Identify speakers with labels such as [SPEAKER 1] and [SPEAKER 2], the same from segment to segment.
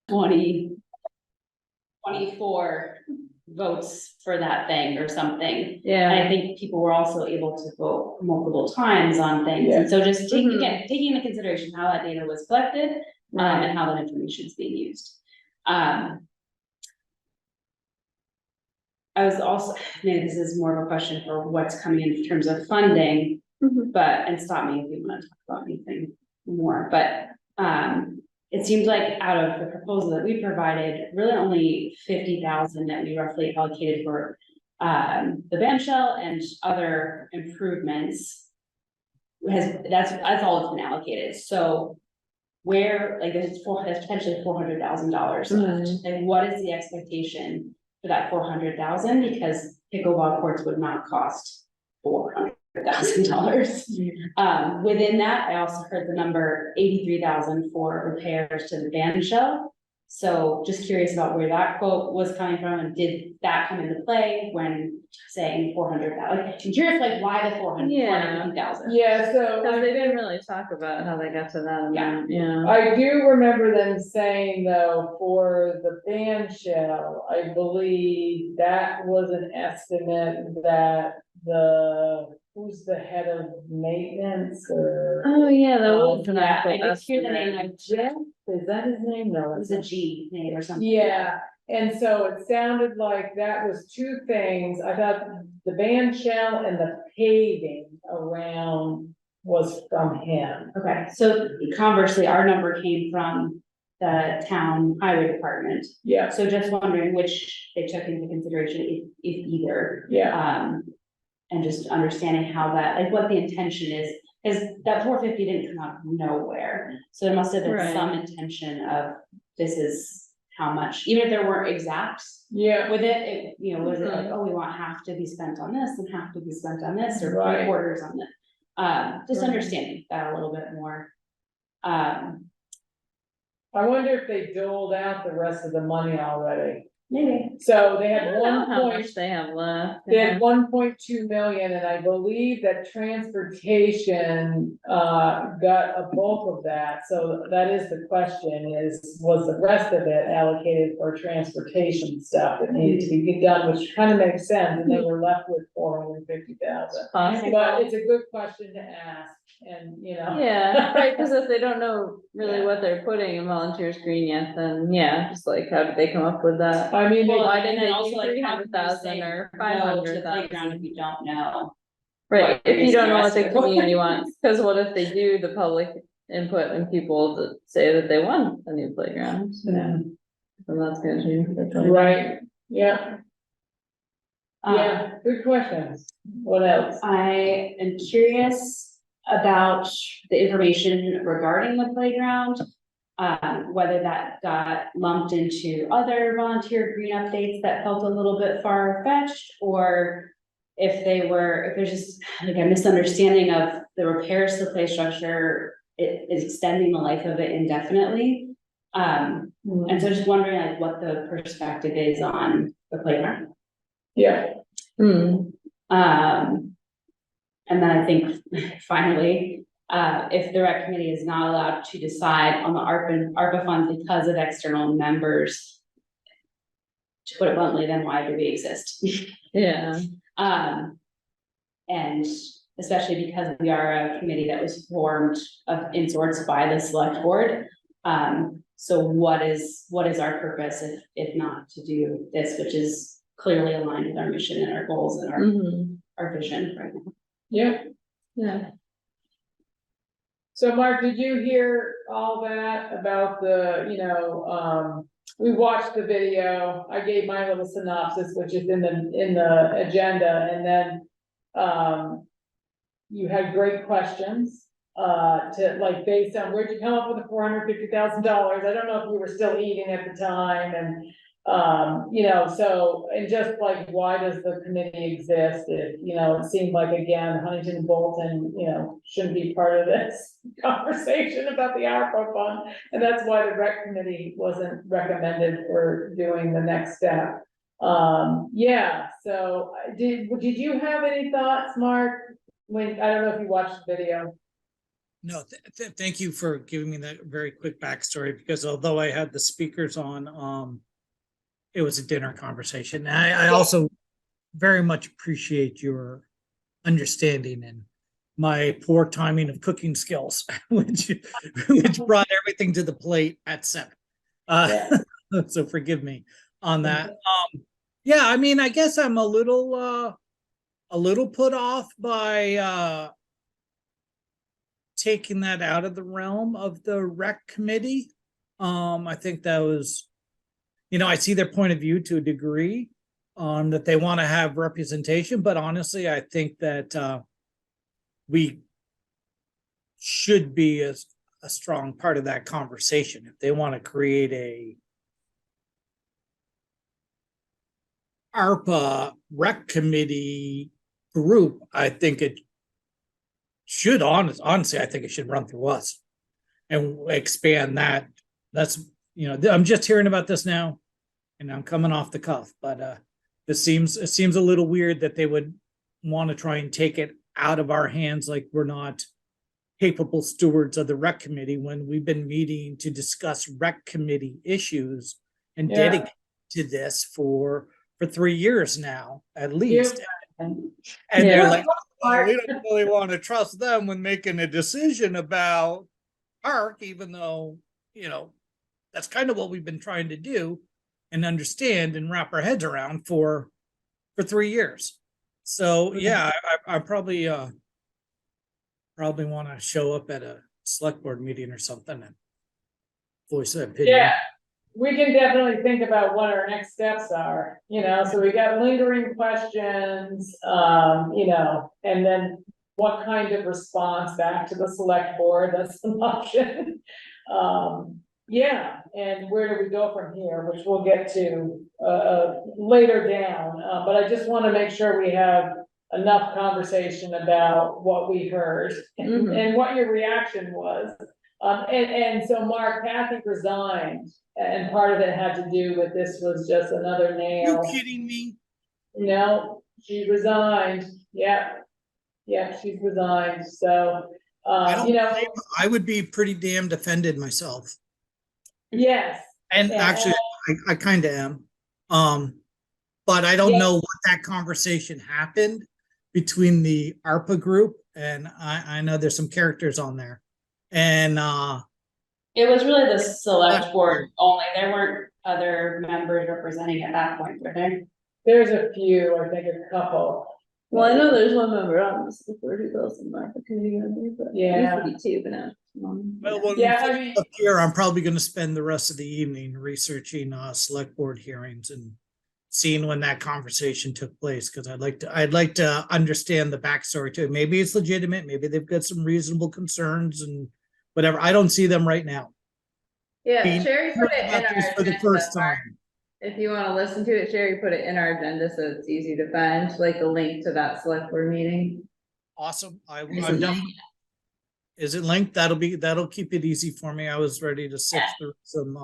[SPEAKER 1] 24 votes for that thing or something.
[SPEAKER 2] Yeah.
[SPEAKER 1] And I think people were also able to vote multiple times on things. And so just taking into consideration how that data was collected, and how that information is being used. I was also, maybe this is more of a question for what's coming in terms of funding, but, and stop me if you want to talk about anything more, but, it seems like out of the proposal that we provided, really only 50,000 that we roughly allocated for, the band shell and other improvements. That's all that's been allocated, so where, like, there's potentially $400,000 left, and what is the expectation for that 400,000, because pickleball courts would not cost $400,000. Within that, I also heard the number 83,000 for repairs to the band shell. So just curious about where that quote was coming from, and did that come into play when saying 400,000? I'm curious, like, why the 450,000?
[SPEAKER 3] Yeah, so
[SPEAKER 2] they didn't really talk about how they got to that amount. Yeah.
[SPEAKER 3] I do remember them saying, though, for the band shell, I believe that was an estimate that who's the head of maintenance or?
[SPEAKER 2] Oh, yeah, that was an
[SPEAKER 1] Yeah,
[SPEAKER 2] actual
[SPEAKER 1] I did hear the
[SPEAKER 2] estimate.
[SPEAKER 1] name of Jeff.
[SPEAKER 3] Is that his name? No,
[SPEAKER 1] It was a G name or something.
[SPEAKER 3] Yeah, and so it sounded like that was two things. I thought the band shell and the paving around was from him.
[SPEAKER 1] Okay, so conversely, our number came from the town highway department.
[SPEAKER 3] Yeah,
[SPEAKER 1] So just wondering which they took into consideration, if either.
[SPEAKER 3] yeah.
[SPEAKER 1] And just understanding how that, like, what the intention is that 450 didn't come out of nowhere. So there must have been some intention of, this is how much, even if there weren't exacts.
[SPEAKER 3] Yeah.
[SPEAKER 1] With it, you know, was it like, oh, we want half to be spent on this and half to be spent on this, or 3/4 on this. Just understanding that a little bit more.
[SPEAKER 3] I wonder if they doled out the rest of the money already.
[SPEAKER 1] Maybe.
[SPEAKER 3] So they
[SPEAKER 2] I
[SPEAKER 3] had
[SPEAKER 2] don't know how much they have left.
[SPEAKER 3] They had 1.2 million, and I believe that transportation got a bulk of that. So that is the question: was the rest of it allocated for transportation stuff that needed to be done, which kind of makes sense, and they were left with 450,000. But it's a good question to ask, and you know.
[SPEAKER 2] Yeah, right, because if they don't know really what they're putting in volunteers green yet, then yeah, just like, how did they come up with that?
[SPEAKER 3] I mean,
[SPEAKER 2] Why didn't they
[SPEAKER 1] also,
[SPEAKER 2] do
[SPEAKER 1] like,
[SPEAKER 2] 300,000 or 500,000?
[SPEAKER 1] If you don't know.
[SPEAKER 2] Right, if you don't know what the
[SPEAKER 1] Rest of it.
[SPEAKER 2] community wants, because what if they do the public input and people that say that they want a new playground? Yeah. And that's gonna change.
[SPEAKER 3] Right, yeah. Yeah, good questions. What else?
[SPEAKER 1] I am curious about the information regarding the playground. Whether that got lumped into other volunteer green updates that felt a little bit far-fetched, or if there's just like a misunderstanding of the repairs to the play structure, it is extending the life of it indefinitely. And so just wondering, like, what the perspective is on the playground.
[SPEAKER 3] Yeah.
[SPEAKER 1] And then I think finally, if the rec committee is not allowed to decide on the ARPA funds because of external members, to put it bluntly, then why do we exist?
[SPEAKER 2] Yeah.
[SPEAKER 1] And especially because we are a committee that was formed in sorts by the select board. So what is our purpose if not to do this, which is clearly aligned with our mission and our goals and our vision right now.
[SPEAKER 3] Yeah. So Mark, did you hear all that about we watched the video. I gave my little synopsis, which is in the agenda, and then you had great questions to, like, based on where'd you come up with the $450,000? I don't know if you were still eating at the time, and so, and just like, why does the committee exist? It seemed like, again, Huntington and Bolton, shouldn't be part of this conversation about the ARPA fund. And that's why the rec committee wasn't recommended for doing the next step. Yeah, so did you have any thoughts, Mark? I don't know if you watched the video.
[SPEAKER 4] No, thank you for giving me that very quick backstory, because although I had the speakers on, it was a dinner conversation. I also very much appreciate your understanding and my poor timing of cooking skills, which brought everything to the plate at 7. So forgive me on that. Yeah, I mean, I guess I'm a little put off by taking that out of the realm of the rec committee. I think that was, I see their point of view to a degree, that they want to have representation, but honestly, I think that we should be a strong part of that conversation. If they want to create a ARPA rec committee group, I think it should, honestly, I think it should run through us and expand that. That's, I'm just hearing about this now and I'm coming off the cuff, but it seems a little weird that they would want to try and take it out of our hands, like we're not capable stewards of the rec committee, when we've been meeting to discuss rec committee issues and dedicate to this for 3 years now, at least. And they're like, oh, we don't really want to trust them when making a decision about park, even though, that's kind of what we've been trying to do and understand and wrap our heads around for 3 years. So yeah, I probably want to show up at a select board meeting or something and voice an opinion.
[SPEAKER 3] Yeah, we can definitely think about what our next steps are, so we got lingering questions, and then what kind of response back to the select board, that's an option. Yeah, and where do we go from here, which we'll get to later down, but I just want to make sure we have enough conversation about what we heard and what your reaction was. And so Mark, Kathy resigned, and part of it had to do with this was just another nail.
[SPEAKER 4] You kidding me?
[SPEAKER 3] No, she resigned. Yeah, she's resigned. So,
[SPEAKER 4] I would be pretty damned offended myself.
[SPEAKER 3] Yes.
[SPEAKER 4] And actually, I kind of am. But I don't know what that conversation happened between the ARPA group, and I know there's some characters on there. And
[SPEAKER 1] it was really the select board only. There weren't other members representing at that point, were there?
[SPEAKER 3] There's a few, I think a couple.
[SPEAKER 2] Well, I know there's one member on this before who goes in my committee, but
[SPEAKER 3] yeah,
[SPEAKER 2] used to be 2, but now.
[SPEAKER 4] Well, when we up here, I'm probably going to spend the rest of the evening researching select board hearings and seeing when that conversation took place, because I'd like to understand the backstory too. Maybe it's legitimate, maybe they've got some reasonable concerns and whatever. I don't see them right now.
[SPEAKER 2] Yeah, Sherry put it in our
[SPEAKER 4] for the first time.
[SPEAKER 2] If you want to listen to it, Sherry put it in our agenda so it's easy to find, like a link to that select board meeting.
[SPEAKER 4] Awesome. I'm done. Is it linked? That'll keep it easy for me. I was ready to sift through some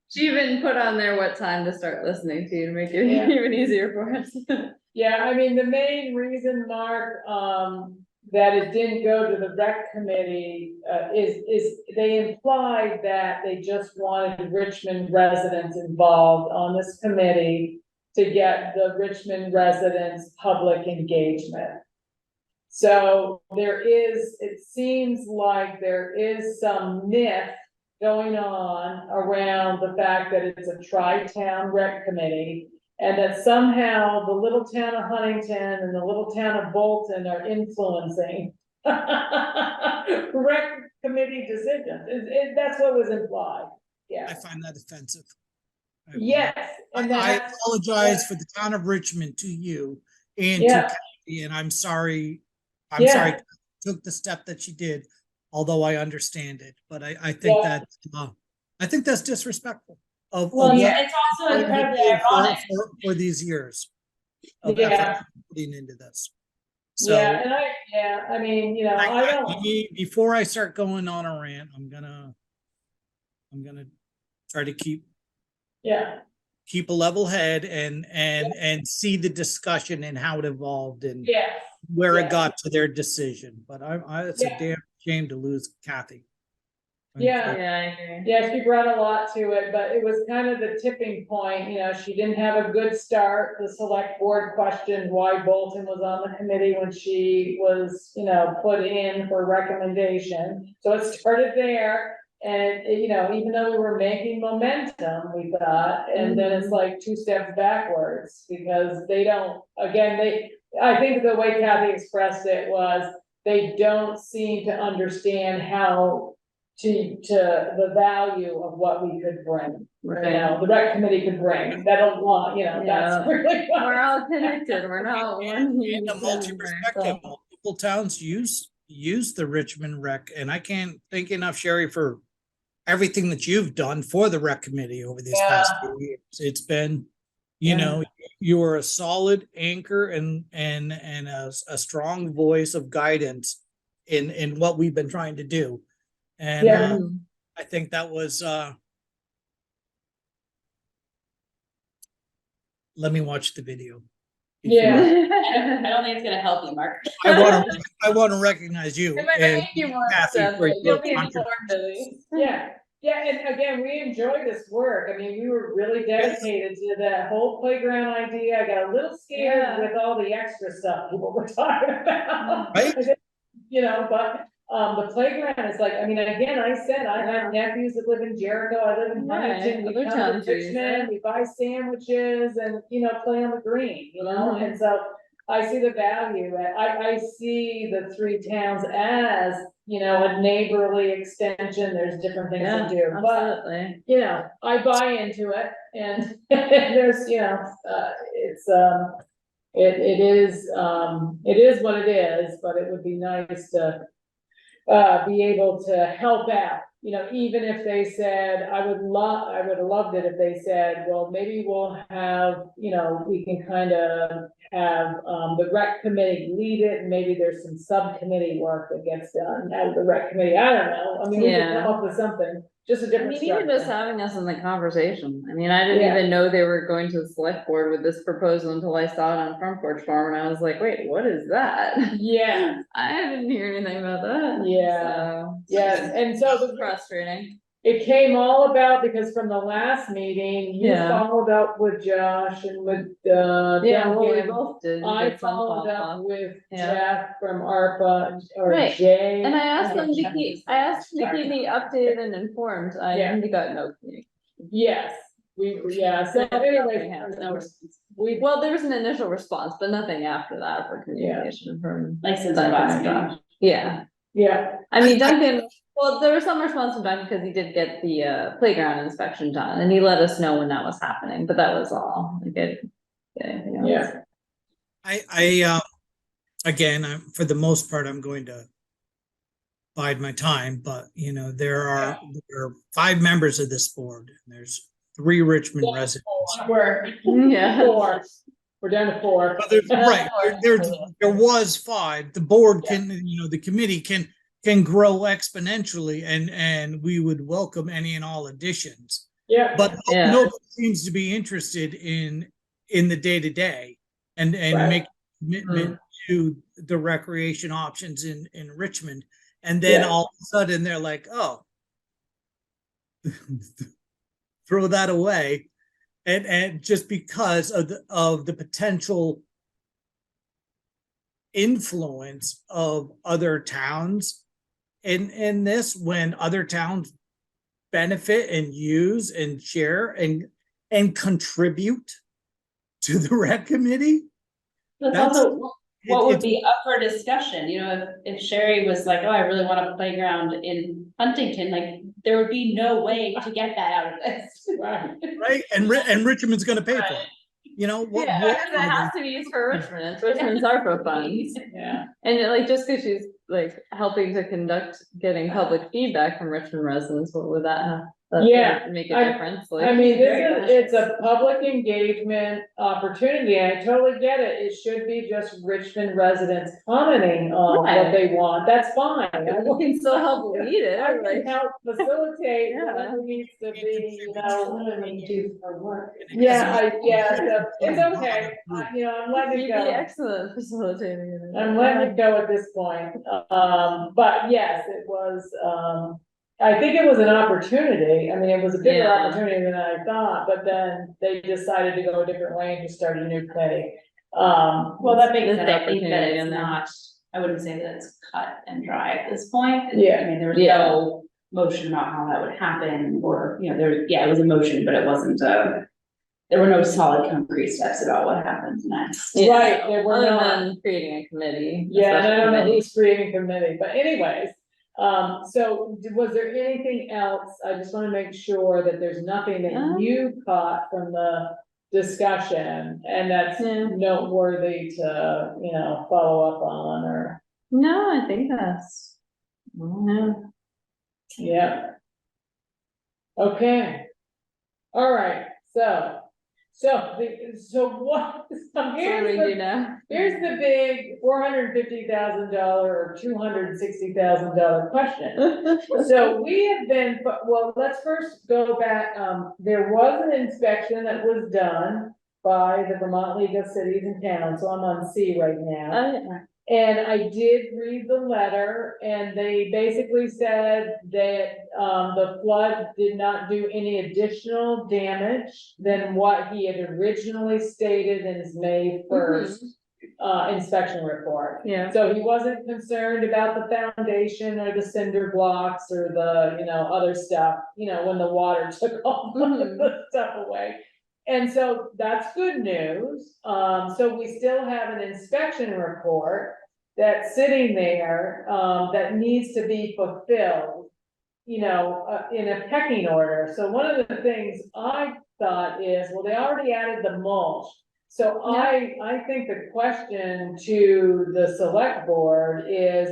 [SPEAKER 2] She even put on there what time to start listening to make it even easier for us.
[SPEAKER 3] Yeah, I mean, the main reason, Mark, that it didn't go to the rec committee is they implied that they just wanted Richmond residents involved on this committee to get the Richmond residents' public engagement. So it seems like there is some myth going on around the fact that it's a tri-town rec committee, and that somehow the little town of Huntington and the little town of Bolton are influencing rec committee decisions. That's what was implied. Yeah,
[SPEAKER 4] I find that offensive.
[SPEAKER 3] Yes, and
[SPEAKER 4] I apologize for the town of Richmond to you and to Kathy, and I'm sorry. Sorry I took the step that she did, although I understand it. But I think that I think that's disrespectful.
[SPEAKER 1] It's also incredibly ironic
[SPEAKER 4] for these years of putting into this. So
[SPEAKER 3] I mean, I don't.
[SPEAKER 4] Before I start going on a rant, I'm gonna try to keep a level head and see the discussion and how it evolved and where it got to their decision. But it's a damn shame to lose Kathy.
[SPEAKER 3] Yeah.
[SPEAKER 2] Yeah, I agree.
[SPEAKER 3] Yeah, she brought a lot to it, but it was kind of the tipping point, you know, she didn't have a good start. The select board questioned why Bolton was on the committee when she was, you know, put in for recommendation. So it started there, and, you know, even though we were making momentum, we thought, and then it's like 2 steps backwards, because they don't, again, I think the way Kathy expressed it was, they don't seem to understand how to the value of what we could bring, you know, the rec committee could bring, that'll want, you know, that's
[SPEAKER 2] Yeah.
[SPEAKER 3] really. what-
[SPEAKER 2] We're all connected, we're not one.
[SPEAKER 4] In a multi-perspective, multiple towns use the Richmond rec, and I can't thank you enough, Sherry, for everything that you've done for the rec committee over these past few years. It's been, you know, you are a solid anchor and a strong voice of guidance in what we've been trying to do. And I think that was let me watch the video.
[SPEAKER 3] Yeah.
[SPEAKER 1] I don't think it's gonna help you, Mark.
[SPEAKER 4] I want to recognize you
[SPEAKER 2] It might
[SPEAKER 4] and
[SPEAKER 2] make you more
[SPEAKER 4] Kathy
[SPEAKER 2] upset,
[SPEAKER 4] for
[SPEAKER 2] but
[SPEAKER 4] your
[SPEAKER 2] you'll be informed
[SPEAKER 4] contributions.
[SPEAKER 2] at least.
[SPEAKER 3] Yeah, yeah, and again, we enjoyed this work, I mean, we were really dedicated to that whole playground idea, I got a little scared
[SPEAKER 2] Yeah.
[SPEAKER 3] with all the extra stuff people were talking about.
[SPEAKER 4] Right.
[SPEAKER 3] You know, but, the playground is like, I mean, again, I said, I have nephews that live in Jericho, I live in
[SPEAKER 2] Right,
[SPEAKER 3] Huntington, we
[SPEAKER 2] other
[SPEAKER 3] come to
[SPEAKER 2] towns use
[SPEAKER 3] Richmond,
[SPEAKER 2] it.
[SPEAKER 3] we buy sandwiches and, you know, play on the green, you know,
[SPEAKER 2] Mhm.
[SPEAKER 3] and so. I see the value, I see the 3 towns as, you know, a neighborly extension, there's different things
[SPEAKER 2] Yeah,
[SPEAKER 3] to do, but,
[SPEAKER 2] absolutely.
[SPEAKER 3] you know, I buy into it, and there's, you know, it's, it is what it is, but it would be nice to be able to help out, you know, even if they said, I would have loved it if they said, well, maybe we'll have, you know, we can kind of have, the rec committee lead it, and maybe there's some subcommittee work that gets done out of the rec committee, I don't know, I mean, we can
[SPEAKER 2] Yeah.
[SPEAKER 3] come up with something, just a
[SPEAKER 2] I
[SPEAKER 3] different
[SPEAKER 2] mean, even just
[SPEAKER 3] structure.
[SPEAKER 2] having us in the conversation, I mean, I didn't
[SPEAKER 3] Yeah.
[SPEAKER 2] even know they were going to the select board with this proposal until I saw it on Front Porch Forum, and I was like, wait, what is that?
[SPEAKER 3] Yeah,
[SPEAKER 2] I didn't hear anything about that.
[SPEAKER 3] Yeah.
[SPEAKER 2] So,
[SPEAKER 3] yes, and so
[SPEAKER 2] it's frustrating.
[SPEAKER 3] it came all about because from the last meeting, you
[SPEAKER 2] Yeah.
[SPEAKER 3] followed up with Josh and with,
[SPEAKER 2] Yeah, well, we
[SPEAKER 3] Duncan.
[SPEAKER 2] both did.
[SPEAKER 3] I
[SPEAKER 2] did some
[SPEAKER 3] followed up
[SPEAKER 2] follow-up.
[SPEAKER 3] with
[SPEAKER 2] Yeah.
[SPEAKER 3] Jeff from ARPA or
[SPEAKER 2] Right,
[SPEAKER 3] Jay.
[SPEAKER 2] And I asked them to keep me updated and informed,
[SPEAKER 3] Yeah.
[SPEAKER 2] and got no communication.
[SPEAKER 3] Yes, so anyway, we,
[SPEAKER 2] Well, there was an initial response, but nothing after that for communication from.
[SPEAKER 1] Like since
[SPEAKER 2] Duncan
[SPEAKER 1] the last
[SPEAKER 2] and
[SPEAKER 1] meeting.
[SPEAKER 2] Josh. Yeah,
[SPEAKER 3] yeah,
[SPEAKER 2] I mean, Duncan, well, there was some response from Duncan because he did get the playground inspection done, and he let us know when that was happening, but that was all. Like it, anything else.
[SPEAKER 3] yeah,
[SPEAKER 4] Again, for the most part, I'm going to bide my time, but you know, there are 5 members of this board, and there's 3 Richmond residents.
[SPEAKER 2] Yeah.
[SPEAKER 3] 4, we're down to 4.
[SPEAKER 4] But there's, right, there was 5, the board can, you know, the committee can grow exponentially, and we would welcome any and all additions.
[SPEAKER 3] Yeah,
[SPEAKER 4] But
[SPEAKER 2] Yeah.
[SPEAKER 4] nobody seems to be interested in the day-to-day and
[SPEAKER 3] Right.
[SPEAKER 4] make commitment to the recreation options in Richmond. And then all of a sudden they're like, oh, throw that away. And just because of the potential influence of other towns in this, when other towns benefit and use and share and contribute to the rec committee.
[SPEAKER 1] That's also what would be up for discussion, you know, if Sherry was like, oh, I really want a playground in Huntington, like, there would be no way to get that out of this.
[SPEAKER 4] Right, and Richmond's gonna pay for it, you know, what
[SPEAKER 2] Because it has to be used for Richmond, it's Richmond's ARPA funds.
[SPEAKER 3] yeah,
[SPEAKER 2] And like, just because she's like helping to conduct, getting public feedback from Richmond residents, what would that have? that
[SPEAKER 3] Yeah,
[SPEAKER 2] would make a
[SPEAKER 3] I-
[SPEAKER 2] difference,
[SPEAKER 3] I
[SPEAKER 2] like.
[SPEAKER 3] mean,
[SPEAKER 1] Very
[SPEAKER 3] it's a public engagement opportunity, and I totally get it, it should be just Richmond residents commenting on what
[SPEAKER 2] Right.
[SPEAKER 3] they want, that's fine.
[SPEAKER 2] We can still help lead it,
[SPEAKER 3] I can
[SPEAKER 2] like,
[SPEAKER 3] help facilitate
[SPEAKER 2] Yeah.
[SPEAKER 3] whatever needs to be, you know.
[SPEAKER 1] What do we do for work?
[SPEAKER 3] Yeah, so it's okay, you know, I'm letting
[SPEAKER 2] you'd
[SPEAKER 3] it
[SPEAKER 2] be
[SPEAKER 3] go.
[SPEAKER 2] excellent facilitating it.
[SPEAKER 3] I'm letting it go at this point, but yes, it was, I think it was an opportunity, I mean, it was a bigger
[SPEAKER 2] Yeah.
[SPEAKER 3] opportunity than I thought, but then they decided to go a different way and just start a new committee.
[SPEAKER 1] Well, that makes
[SPEAKER 2] There's
[SPEAKER 1] sense, I think that
[SPEAKER 2] opportunity
[SPEAKER 1] it's
[SPEAKER 2] in there.
[SPEAKER 1] not, I wouldn't say that it's cut and dry at this point.
[SPEAKER 3] Yeah.
[SPEAKER 1] I mean, there was
[SPEAKER 2] Yeah.
[SPEAKER 1] no motion about how that would happen, or, you know, it was a motion, but it wasn't, there were no solid concrete steps about what happens next.
[SPEAKER 2] Yeah.
[SPEAKER 3] Right, there were
[SPEAKER 2] Other
[SPEAKER 3] not.
[SPEAKER 2] than creating a committee. a
[SPEAKER 3] Yeah, and I
[SPEAKER 2] special
[SPEAKER 3] don't know
[SPEAKER 2] committee.
[SPEAKER 3] who's creating committee, but anyways, so was there anything else? I just wanna make sure that there's nothing that you caught from the discussion and that's
[SPEAKER 2] Yeah.
[SPEAKER 3] noteworthy to, you know, follow up on or,
[SPEAKER 2] No, I think that's, I don't know.
[SPEAKER 3] yeah. Okay. All right, so what, so
[SPEAKER 2] So what do
[SPEAKER 3] here's
[SPEAKER 2] we do
[SPEAKER 3] the,
[SPEAKER 2] now?
[SPEAKER 3] here's the big $450,000 or $260,000 question. So we have been, well, let's first go back, there was an inspection that was done by the Vermont League of Cities and Towns, so I'm on C right now.
[SPEAKER 2] Oh,
[SPEAKER 3] And I did read the letter, and they basically said that, the flood did not do any additional damage than what he had originally stated in his May first, inspection report.
[SPEAKER 2] yeah.
[SPEAKER 3] So he wasn't concerned about the foundation or the cinder blocks or the, you know, other stuff, you know, when the water took all the stuff away. And so that's good news. So we still have an inspection report that's sitting there, that needs to be fulfilled, you know, in a pecking order. So one of the things I thought is, well, they already added the mulch. So I think the question to the select board is,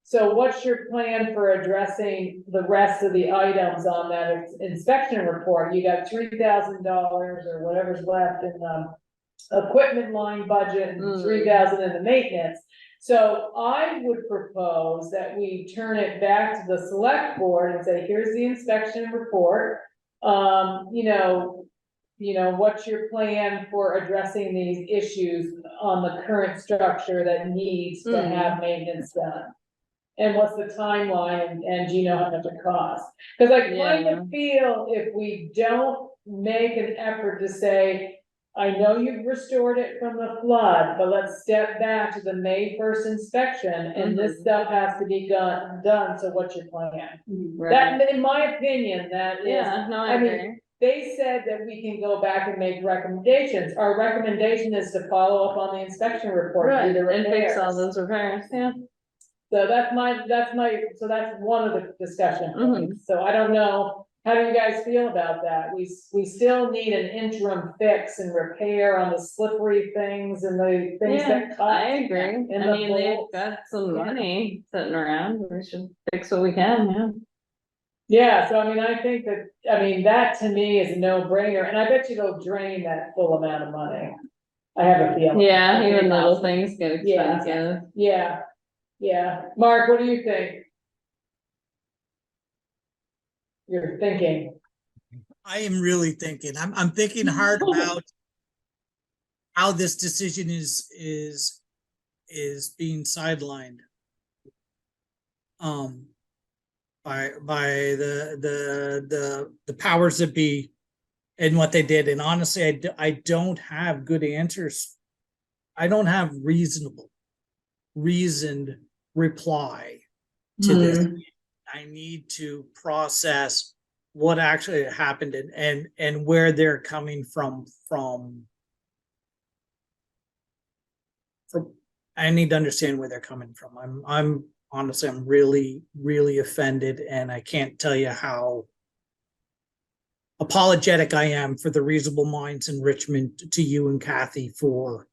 [SPEAKER 3] so what's your plan for addressing the rest of the items on that inspection report? You got $3,000 or whatever's left in the equipment line budget and $3,000 in the maintenance. So I would propose that we turn it back to the select board and say, here's the inspection report. You know, what's your plan for addressing these issues on the current structure that needs to have maintenance done? And what's the timeline, and do you know how much it costs? Cause I kind of feel if we don't make an effort to say, I know you've restored it from the flood, but let's step back to the May 1st inspection, and this stuff has to be done, so what's your plan?
[SPEAKER 2] Right.
[SPEAKER 3] That, in my opinion, that is.
[SPEAKER 2] Yeah, no, I
[SPEAKER 3] I mean,
[SPEAKER 2] agree.
[SPEAKER 3] They said that we can go back and make recommendations. Our recommendation is to follow up on the inspection report. Do
[SPEAKER 2] Right,
[SPEAKER 3] the
[SPEAKER 2] and fix all
[SPEAKER 3] repairs.
[SPEAKER 2] those repairs, yeah.
[SPEAKER 3] So that's one of the discussion
[SPEAKER 2] Mhm.
[SPEAKER 3] points. So I don't know, how do you guys feel about that? We still need an interim fix and repair on the slippery things and the things
[SPEAKER 2] Yeah,
[SPEAKER 3] that cut.
[SPEAKER 2] I agree.
[SPEAKER 3] in
[SPEAKER 2] I
[SPEAKER 3] the
[SPEAKER 2] mean, they've
[SPEAKER 3] bolts.
[SPEAKER 2] got some money sitting around. We should fix what we can, yeah.
[SPEAKER 3] Yeah, so I mean, that to me is a no-brainer, and I bet you they'll drain that full amount of money. I have a feeling.
[SPEAKER 2] Yeah, even little things get
[SPEAKER 3] Yeah.
[SPEAKER 2] expensive.
[SPEAKER 3] Yeah. Mark, what do you think? You're thinking.
[SPEAKER 4] I am really thinking, I'm thinking hard about how this decision is being sidelined. By the powers that be and what they did. And honestly, I don't have good answers. I don't have reasoned reply to this. I need to process what actually happened and where they're coming from. I need to understand where they're coming from. I'm honestly, I'm really, really offended, and I can't tell you how apologetic I am for the reasonable minds in Richmond to you and Kathy for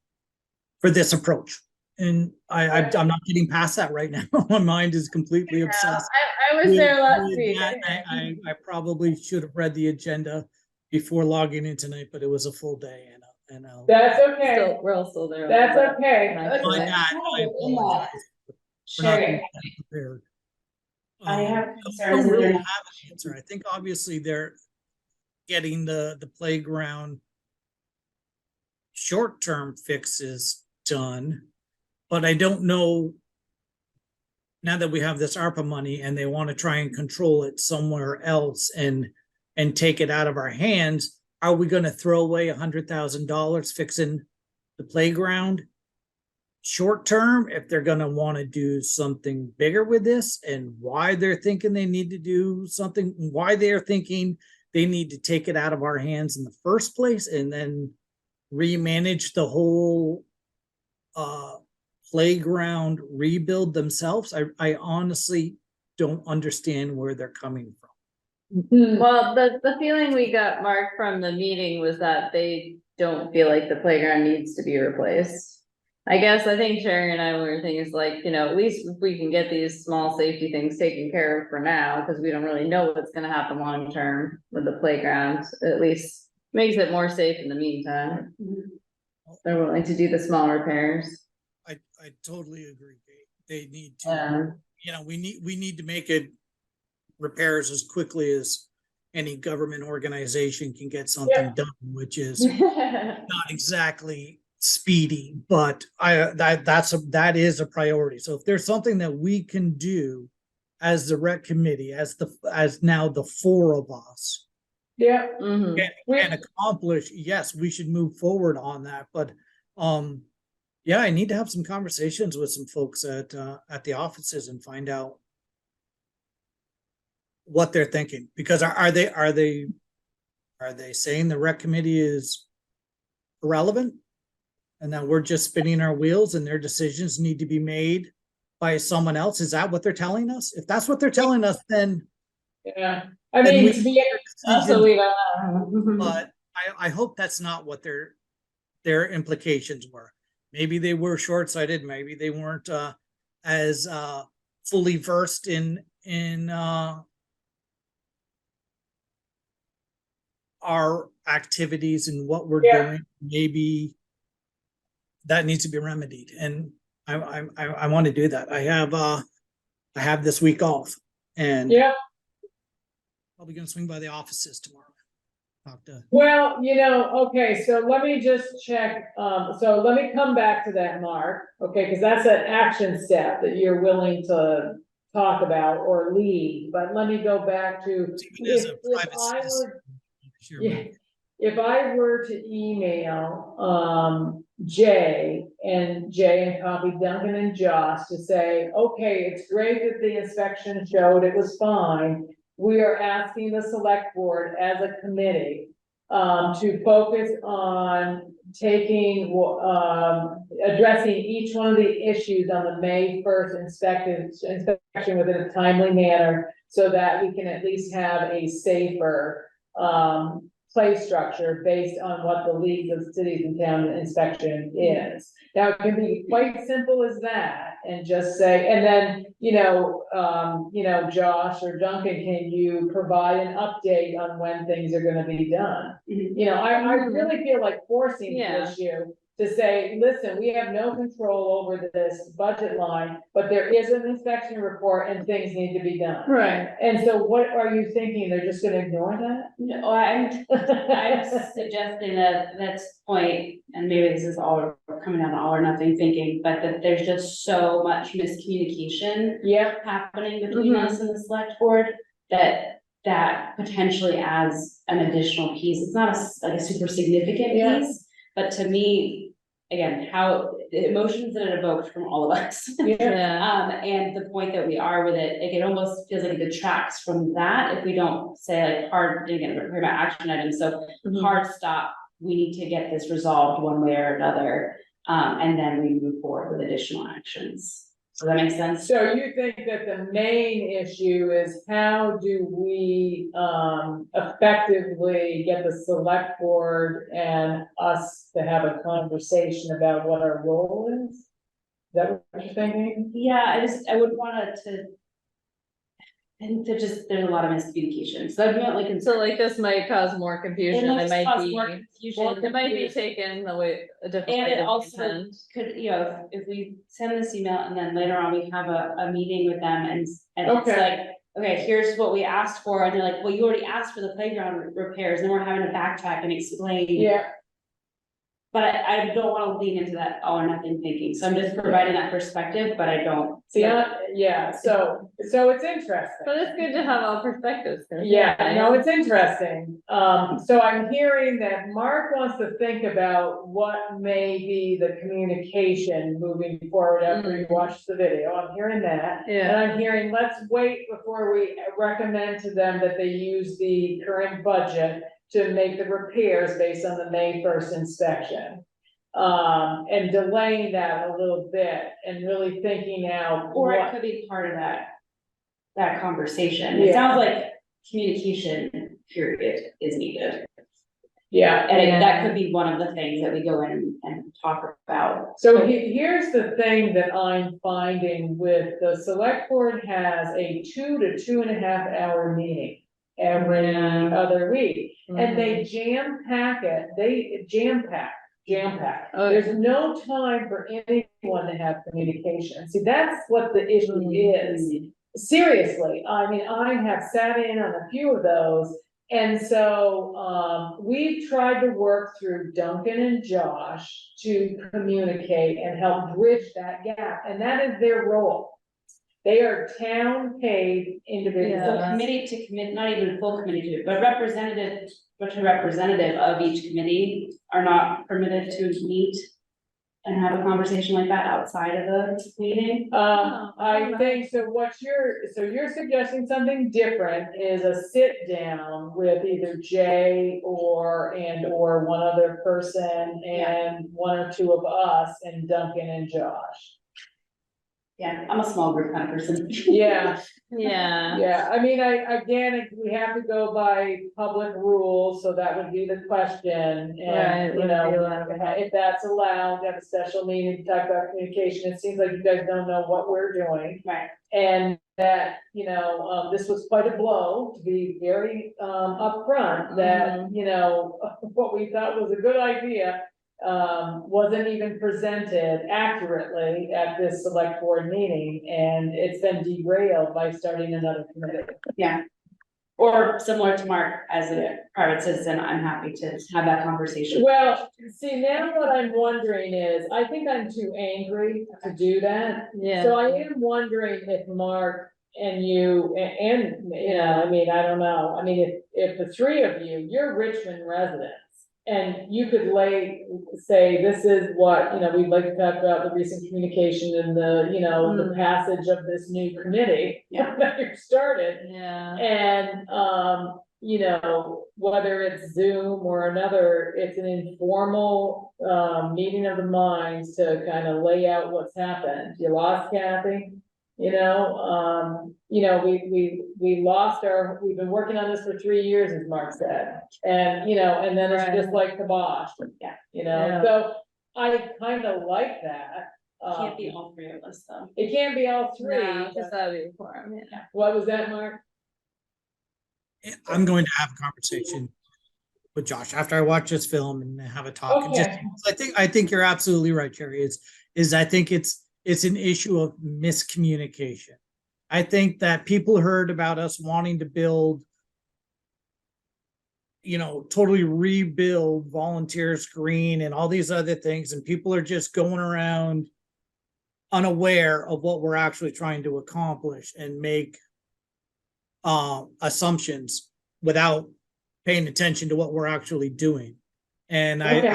[SPEAKER 4] this approach. And I'm not getting past that right now. My mind is completely obsessed.
[SPEAKER 2] I was
[SPEAKER 4] with-
[SPEAKER 2] there last
[SPEAKER 4] with
[SPEAKER 2] week.
[SPEAKER 4] that. I probably should have read the agenda before logging in tonight, but it was a full day and I'll.
[SPEAKER 3] That's okay,
[SPEAKER 2] Still, we're all still there.
[SPEAKER 3] that's okay.
[SPEAKER 4] My
[SPEAKER 2] Actually,
[SPEAKER 4] bad, I apologize for not being
[SPEAKER 1] Sherry,
[SPEAKER 4] prepared.
[SPEAKER 1] I have
[SPEAKER 4] I
[SPEAKER 1] concerns.
[SPEAKER 4] don't really
[SPEAKER 1] and
[SPEAKER 4] have an answer. I think obviously they're getting the playground short-term fixes done, but I don't know now that we have this ARPA money and they want to try and control it somewhere else and take it out of our hands, are we going to throw away $100,000 fixing the playground short term if they're going to want to do something bigger with this, and why they're thinking they need to do something, why they're thinking they need to take it out of our hands in the first place and then remanage the whole playground rebuild themselves. I honestly don't understand where they're coming from.
[SPEAKER 2] Well, the feeling we got, Mark, from the meeting was that they don't feel like the playground needs to be replaced. I guess I think Sherry and I were thinking like, at least if we can get these small safety things taken care of for now, because we don't really know what's gonna happen long term with the playground, at least makes it more safe in the meantime. They're willing to do the small repairs.
[SPEAKER 4] I totally agree. They need to, we need to make it repairs as quickly as any government organization can get something done, which is not exactly speedy, but that is a priority. So if there's something that we can do as the rec committee, as now the four of us
[SPEAKER 3] Yeah.
[SPEAKER 4] can accomplish, yes, we should move forward on that. But yeah, I need to have some conversations with some folks at the offices and find out what they're thinking, because are they saying the rec committee is irrelevant and that we're just spinning our wheels and their decisions need to be made by someone else? Is that what they're telling us? If that's what they're telling us, then
[SPEAKER 3] Yeah, I
[SPEAKER 4] then
[SPEAKER 3] mean,
[SPEAKER 4] we
[SPEAKER 3] to be,
[SPEAKER 2] Also, we don't know.
[SPEAKER 4] but I hope that's not what their implications were. Maybe they were short-sighted. Maybe they weren't as fully versed in our activities and what we're doing. Maybe that needs to be remedied, and I want to do that. I have this week off, and probably gonna swing by the offices tomorrow. Talk to.
[SPEAKER 3] well, okay, so let me just check, so let me come back to that, Mark, okay, because that's an action step that you're willing to talk about or lead, but let me go back to. If I were to email Jay and copy Duncan and Josh to say, okay, it's great that the inspection showed it was fine. We are asking the select board as a committee to focus on addressing each one of the issues on the May 1st inspection within a timely manner, so that we can at least have a safer play structure based on what the League of Cities and Town inspection is. Now, it can be quite simple as that, and just say, and then, Josh or Duncan, can you provide an update on when things are gonna be done? I really feel like forcing the issue to say, listen, we have no control over this budget line, but there is an inspection report and things need to be done.
[SPEAKER 2] Right.
[SPEAKER 3] And so what are you thinking? They're just gonna ignore that?
[SPEAKER 1] No, I'm suggesting that that's point, and maybe this is all coming down to all or nothing thinking, but that there's just so much miscommunication happening between us and the select board that potentially adds an additional piece. It's not like a super significant piece, but to me, again, how the emotions that it evoked from all of us. And the point that we are with it, like, it almost feels like it detracts from that if we don't say like hard, again, we're about action items, so hard stop, we need to get this resolved one way or another, and then we move forward with additional actions. Does that make sense?
[SPEAKER 3] So you think that the main issue is how do we effectively get the select board and us to have a conversation about what our role is? that what you're thinking?
[SPEAKER 1] Yeah, I would want it to. I think there's a lot of miscommunication, so I'd want like.
[SPEAKER 2] So like this might cause more confusion,
[SPEAKER 1] It
[SPEAKER 2] it
[SPEAKER 1] might
[SPEAKER 2] might
[SPEAKER 1] cause
[SPEAKER 2] be,
[SPEAKER 1] more confusion.
[SPEAKER 2] it might be taken the way, a different
[SPEAKER 1] And
[SPEAKER 2] way
[SPEAKER 1] it
[SPEAKER 2] than
[SPEAKER 1] also
[SPEAKER 2] intend.
[SPEAKER 1] could, if we send this email and then later on we have a meeting with them and it's
[SPEAKER 3] Okay.
[SPEAKER 1] like, okay, here's what we asked for, and they're like, well, you already asked for the playground repairs, and then we're having to backtrack and explain.
[SPEAKER 3] Yeah,
[SPEAKER 1] But I don't wanna lean into that all or nothing thinking, so I'm just providing that perspective, but I don't.
[SPEAKER 3] yeah, so it's interesting.
[SPEAKER 2] But it's good to have all perspectives. 'cause,
[SPEAKER 3] Yeah, no, it's interesting. So I'm hearing that Mark wants to think about what may be the communication moving forward after you watch the video. I'm hearing that. And
[SPEAKER 2] Yeah,
[SPEAKER 3] I'm hearing, let's wait before we recommend to them that they use the current budget to make the repairs based on the May 1st inspection. And delaying that a little bit and really thinking out
[SPEAKER 1] Or it
[SPEAKER 3] what,
[SPEAKER 1] could be part of that conversation, it
[SPEAKER 3] Yeah.
[SPEAKER 1] sounds like communication period is needed.
[SPEAKER 3] yeah.
[SPEAKER 1] And that could be one of the things that we go in and talk about.
[SPEAKER 3] So here's the thing that I'm finding with the select board has a 2 to 2.5 hour meeting every
[SPEAKER 2] Yeah.
[SPEAKER 3] other week.
[SPEAKER 2] Mhm.
[SPEAKER 3] And they jam pack it, they jam pack.
[SPEAKER 2] Oh,
[SPEAKER 3] There's no time for anyone to have communication. See, that's what the issue is. Seriously, I mean, I have sat in on a few of those. And so, we've tried to work through Duncan and Josh to communicate and help bridge that gap, and that is their role. They are town paid
[SPEAKER 1] So
[SPEAKER 3] individuals.
[SPEAKER 1] committee to commit, not even full committee to, but representative of each committee are not permitted to meet and have a conversation like that outside of the meeting.
[SPEAKER 3] I think, so you're suggesting something different, is a sit down with either Jay or one other person and one or two of us and Duncan and Josh.
[SPEAKER 1] Yeah, I'm a small group kind of person.
[SPEAKER 3] Yeah,
[SPEAKER 2] yeah.
[SPEAKER 3] yeah, I mean, again, we have to go by public rules, so that would be the question,
[SPEAKER 2] Right,
[SPEAKER 3] and, you
[SPEAKER 2] would be
[SPEAKER 3] know,
[SPEAKER 2] allowed.
[SPEAKER 3] if that's allowed, to have a special meeting to talk about communication, it seems like you guys don't know what we're doing.
[SPEAKER 1] Right.
[SPEAKER 3] And that, this was quite a blow, to be very, upfront, that, what we thought was a good idea, wasn't even presented accurately at this select board meeting, and it's been derailed by starting another committee.
[SPEAKER 1] Yeah. Or similar to Mark, as a private citizen, I'm happy to have that conversation.
[SPEAKER 3] Well, see, now what I'm wondering is, I think I'm too angry to do that.
[SPEAKER 2] Yeah.
[SPEAKER 3] So I am wondering if Mark and you, I mean, I don't know, I mean, if the three of you, you're Richmond residents. And you could say, this is what, we'd like to talk about the recent communication and the passage of this new committee.
[SPEAKER 1] Yeah.
[SPEAKER 3] That you started.
[SPEAKER 2] Yeah.
[SPEAKER 3] And, whether it's Zoom or another, it's an informal, meeting of the minds to kind of lay out what's happened. You lost Kathy, we lost we've been working on this for 3 years, as Mark said. And, and then it's just like kibosh,
[SPEAKER 2] Yeah.
[SPEAKER 3] so I kind of like that.
[SPEAKER 1] Can't be all three of us though.
[SPEAKER 3] It can't be all three.
[SPEAKER 2] No, just that'd be a forum, yeah.
[SPEAKER 3] What was that, Mark?
[SPEAKER 4] I'm going to have a conversation with Josh after I watch this film and have a talk. And
[SPEAKER 3] Okay.
[SPEAKER 4] I think you're absolutely right, Jerry. I think it's an issue of miscommunication. I think that people heard about us wanting to build, totally rebuild volunteer screen and all these other things, and people are just going around unaware of what we're actually trying to accomplish and make assumptions without paying attention to what we're actually doing. And
[SPEAKER 3] Okay.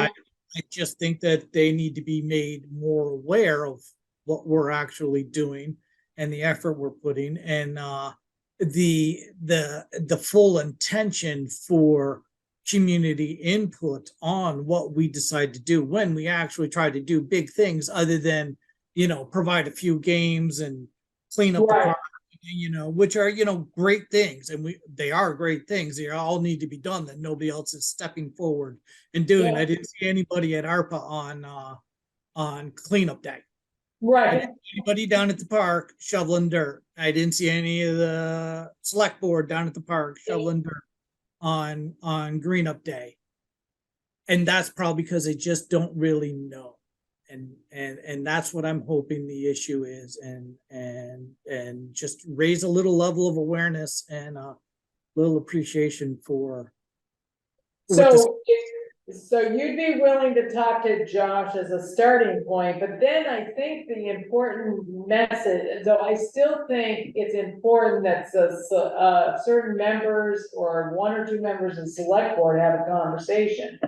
[SPEAKER 4] I just think that they need to be made more aware of what we're actually doing and the effort we're putting, and the full intention for community input on what we decide to do when we actually try to do big things, other than provide a few games and clean up the
[SPEAKER 3] Right.
[SPEAKER 4] park, which are great things, and they are great things. They all need to be done, that nobody else is stepping forward and doing.
[SPEAKER 3] Yeah.
[SPEAKER 4] I didn't see anybody at ARPA on cleanup day. I
[SPEAKER 3] right,
[SPEAKER 4] didn't see anybody down at the park shoveling dirt. I didn't see any of the select board down at the park shoveling dirt on green up day. And that's probably because they just don't really know. And that's what I'm hoping the issue is, and just raise a little level of awareness and a little appreciation for what this.
[SPEAKER 3] so you'd be willing to talk to Josh as a starting point, but then I think the important message, though I still think it's important that certain members or one or two members of the select board have a conversation.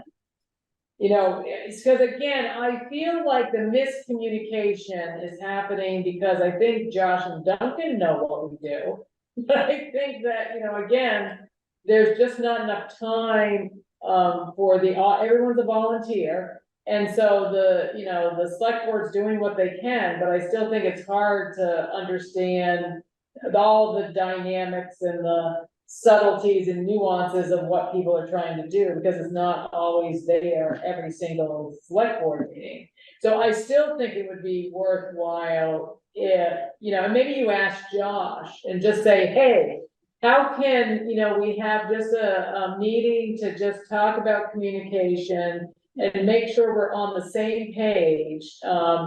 [SPEAKER 3] You know, it's because again, I feel like the miscommunication is happening because I think Josh and Duncan know what we do. But I think that, you know, again, there's just not enough time for everyone's a volunteer. And so the select board's doing what they can, but I still think it's hard to understand all the dynamics and the subtleties and nuances of what people are trying to do, because it's not always there every single select board meeting. So I still think it would be worthwhile if, you know, and maybe you ask Josh and just say, hey, how can, you know, we have just a meeting to just talk about communication and make sure we're on the same page,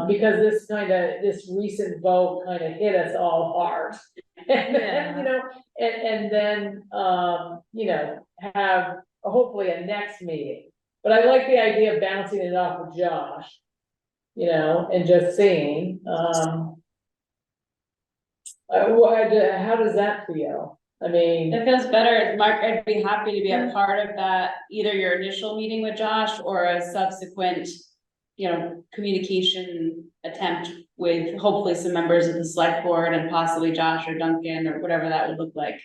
[SPEAKER 3] because this recent vote kind of hit us all hard. And then, you know, and then, you know, have hopefully a next meeting. But I like the idea of bouncing it off with Josh, you know, and just seeing, how does that feel? I mean,
[SPEAKER 1] It feels better, Mark. I'd be happy to be a part of that, either your initial meeting with Josh or a subsequent, you know, communication attempt with hopefully some members of the select board and possibly Josh or Duncan or whatever that would look like.